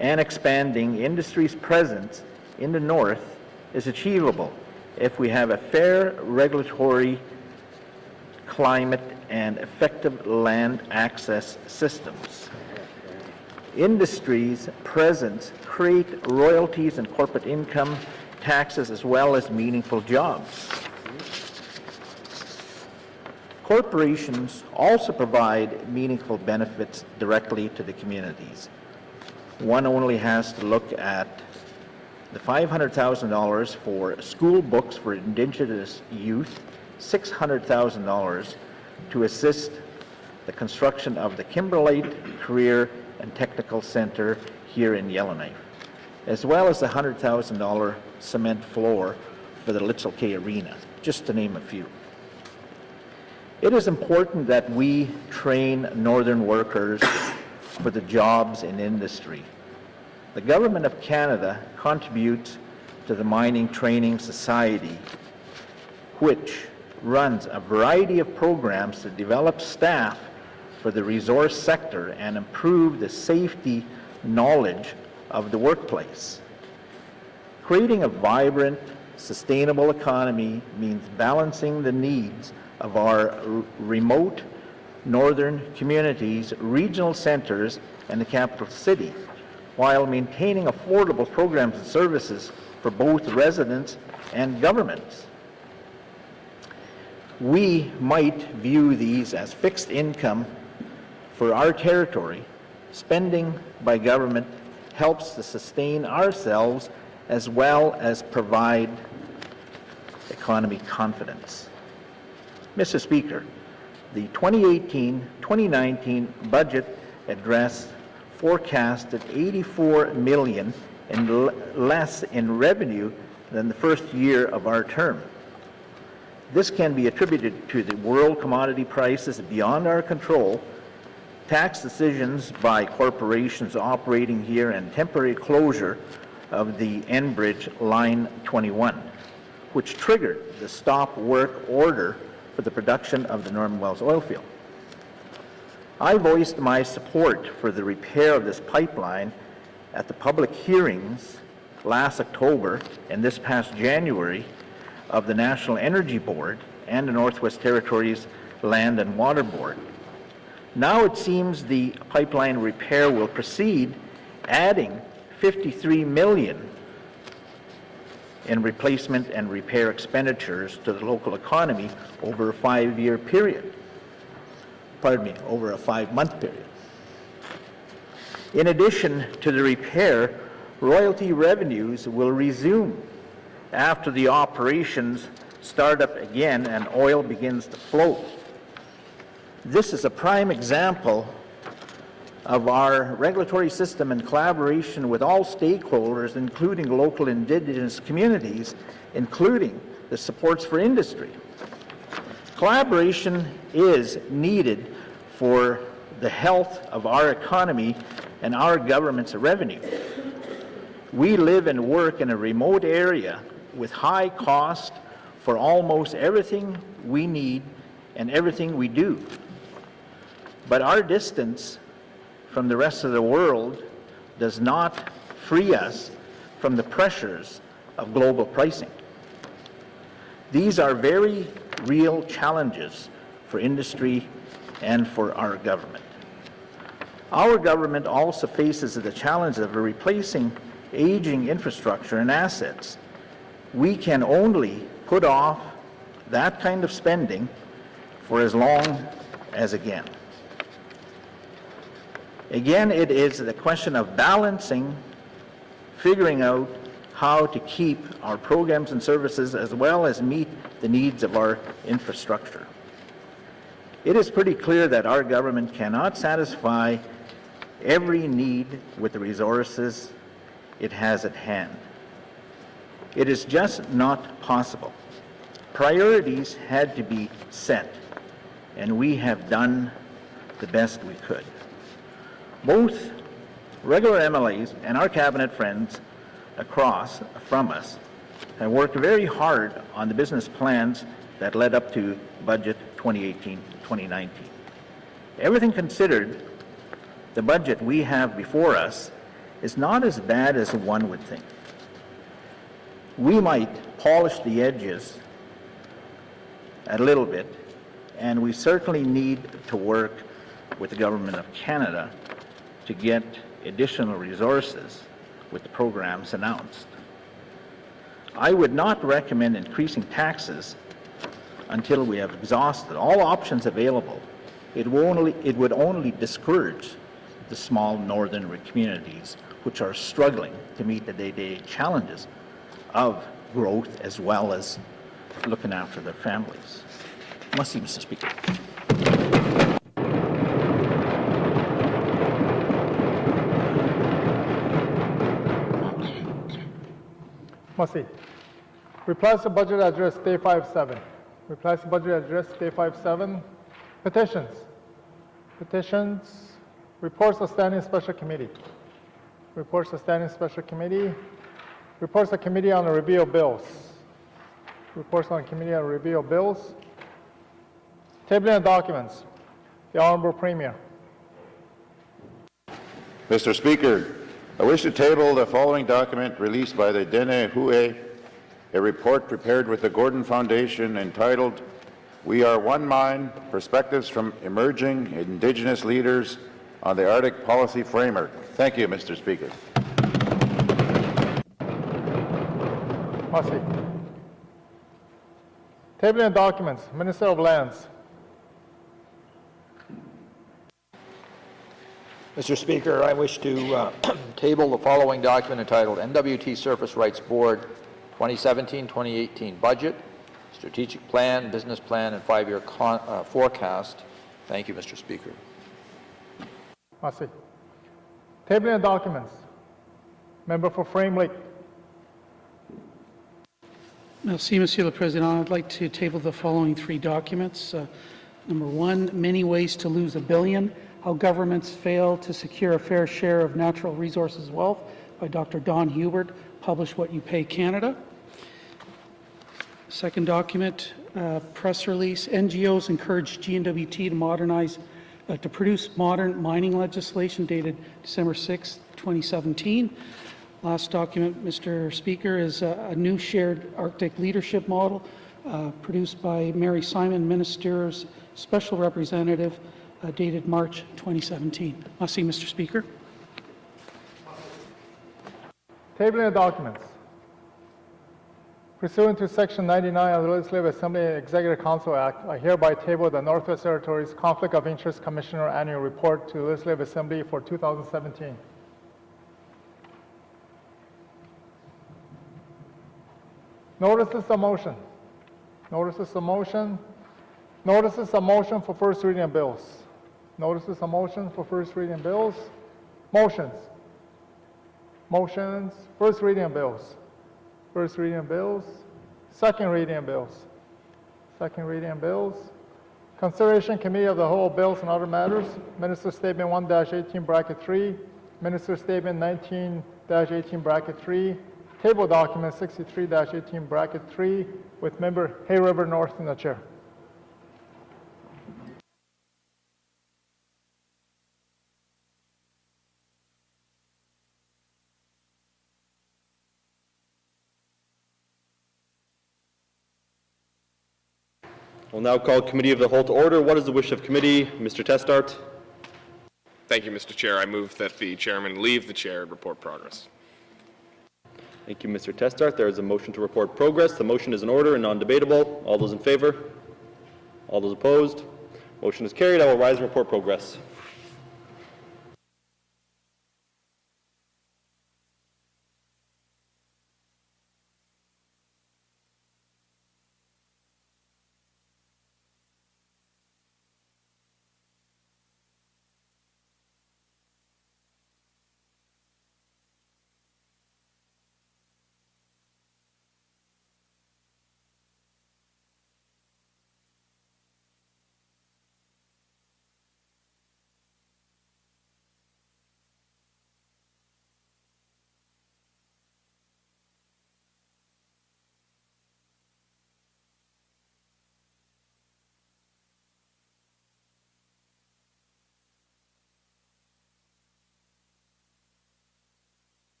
and expanding industry's presence in the North is achievable if we have a fair regulatory climate and effective land access systems. Industry's presence create royalties and corporate income taxes as well as meaningful jobs. Corporations also provide meaningful benefits directly to the communities. One only has to look at the $500,000 for school books for Indigenous youth, $600,000 to assist the construction of the Kimberlite Career and Technical Center here in Yellowknife, as well as the $100,000 cement floor for the Litchell K Arena, just to name a few. It is important that we train northern workers for the jobs in industry. The Government of Canada contributes to the Mining Training Society, which runs a variety of programs to develop staff for the resource sector and improve the safety knowledge of the workplace. Creating a vibrant, sustainable economy means balancing the needs of our remote northern communities, regional centers, and the capital city, while maintaining affordable programs and services for both residents and governments. We might view these as fixed income for our territory. Spending by government helps to sustain ourselves as well as provide economy confidence. Mr. Speaker, the 2018-2019 budget address forecasted $84 million less in revenue than the first year of our term. This can be attributed to the world commodity prices beyond our control, tax decisions by corporations operating here, and temporary closure of the Enbridge Line 21, which triggered the stop work order for the production of the Norman Wells oil field. I voiced my support for the repair of this pipeline at the public hearings last October and this past January of the National Energy Board and the Northwest Territories Land and Water Board. Now it seems the pipeline repair will proceed, adding $53 million in replacement and repair expenditures to the local economy over a 5-year period. Pardon me, over a 5-month period. In addition to the repair, royalty revenues will resume after the operations start up again and oil begins to flow. This is a prime example of our regulatory system in collaboration with all stakeholders, including local Indigenous communities, including the supports for industry. Collaboration is needed for the health of our economy and our government's revenue. We live and work in a remote area with high cost for almost everything we need and everything we do. But our distance from the rest of the world does not free us from the pressures of global pricing. These are very real challenges for industry and for our government. Our government also faces the challenge of replacing aging infrastructure and assets. We can only put off that kind of spending for as long as again. Again, it is the question of balancing, figuring out how to keep our programs and services as well as meet the needs of our infrastructure. It is pretty clear that our government cannot satisfy every need with the resources it has at hand. It is just not possible. Priorities had to be set, and we have done the best we could. Both regular MLAs and our cabinet friends across from us have worked very hard on the business plans that led up to Budget 2018-2019. Everything considered, the budget we have before us is not as bad as one would think. We might polish the edges a little bit, and we certainly need to work with the Government of Canada to get additional resources with the programs announced. I would not recommend increasing taxes until we have exhausted all options available. It would only discourage the small northern communities which are struggling to meet the day-to-day challenges of growth as well as looking after their families. Merci, Mr. Speaker. Merci. Replies to budget address day 5-7. Replies to budget address day 5-7. Petitions. Petitions. Reports of standing special committee. Reports of standing special committee. Reports of committee on the review of bills. Reports on committee on review of bills. Tabling of documents. The Honorable Premier. Mr. Speaker, I wish to table the following document released by the N.W.T, a report prepared with the Gordon Foundation entitled "We Are One Mind: Perspectives from Emerging Indigenous Leaders on the Arctic Policy Framework." Thank you, Mr. Speaker. Massey. Tabling of documents, Minister of Lands. Mr. Speaker, I wish to table the following document entitled N.W.T. Surface Rights Board 2017-2018 Budget, Strategic Plan, Business Plan, and 5-year forecast. Thank you, Mr. Speaker. Massey. Tabling of documents, Member for Frame Lake. Merci, Monsieur le Président. I'd like to table the following 3 documents. Number 1, Many Ways to Lose $1 Billion, How Governments Fail to Secure a Fair Share of Natural Resources Wealth by Dr. Don Hubert, published What You Pay Canada. Second document, press release, NGOs encourage G&W-T to modernize, to produce modern mining legislation dated December 6, 2017. Last document, Mr. Speaker, is a new shared Arctic leadership model produced by Mary Simon, Minister's Special Representative, dated March 2017. Merci, Mr. Speaker. Tabling of documents. Pursuant to Section 99 of the Legislative Assembly and Executive Council Act, I hereby table the Northwest Territories Conflict of Interest Commissioner Annual Report to the Legislative Assembly for 2017. Notices of motion. Notices of motion. Notices of motion for first reading of bills. Notices of motion for first reading of bills. Motions. Motions. First reading of bills. First reading of bills. Second reading of bills. Second reading of bills. Consideration Committee of the Whole Bills and Other Matters. Minister Statement 1-18 bracket 3. Minister Statement 19-18 bracket 3. Table document 63-18 bracket 3 with member Hay River North in the chair. We'll now call Committee of the Whole to order. What is the wish of committee? Mr. Testart. Thank you, Mr. Chair. I move that the chairman leave the chair and report progress. Thank you, Mr. Testart. There is a motion to report progress. The motion is in order and non-debatable. All those in favor? All those opposed? Motion is carried. I will rise and report progress.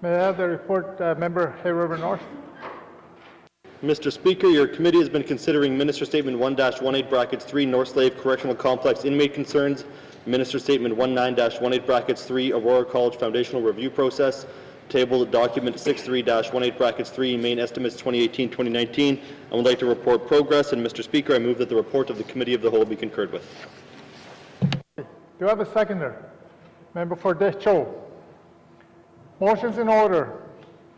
May I have the report, member Hay River North? Mr. Speaker, your committee has been considering Minister Statement 1-18 brackets 3 North Slave Correctional Complex inmate concerns, Minister Statement 19-18 brackets 3 Aurora College Foundational Review Process, tabled document 63-18 brackets 3 main estimates 2018-2019. I would like to report progress, and Mr. Speaker, I move that the report of the Committee of the Whole be concurred with. Do I have a seconder? Member for Deschaux. Motion's in order.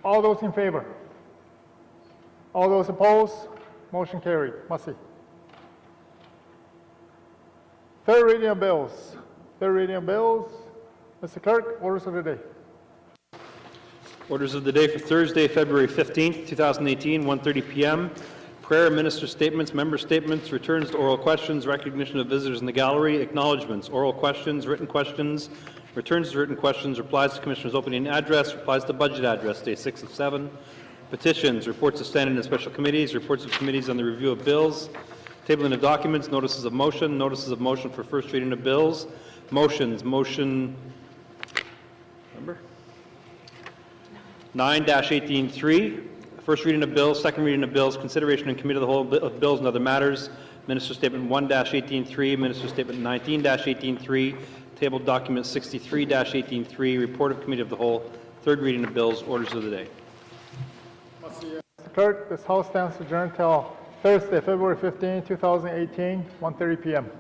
All those in favor? All those opposed? Motion carried. Massey. Third reading of bills. Third reading of bills. Mr. Clerk, orders of the day. Orders of the day for Thursday, February 15th, 2018, 1:30 p.m. Prayer, minister statements, member statements, returns to oral questions, recognition of visitors in the gallery, acknowledgements, oral questions, written questions, returns to written questions, replies to Commissioner's opening address, replies to budget address, day 6 of 7, petitions, reports of standing and special committees, reports of committees on the review of bills, tabling of documents, notices of motion for first reading of bills, motions, motion number 9-18-3, first reading of bills, second reading of bills, consideration in committee of the whole of bills and other matters, Minister Statement 1-18-3, Minister Statement 19-18-3, Table document 63-183, report of committee of the whole, third reading of bills, orders of the day. Mr. Clerk, this House stands adjourned till Thursday, February 15, 2018, 1:30 p.m.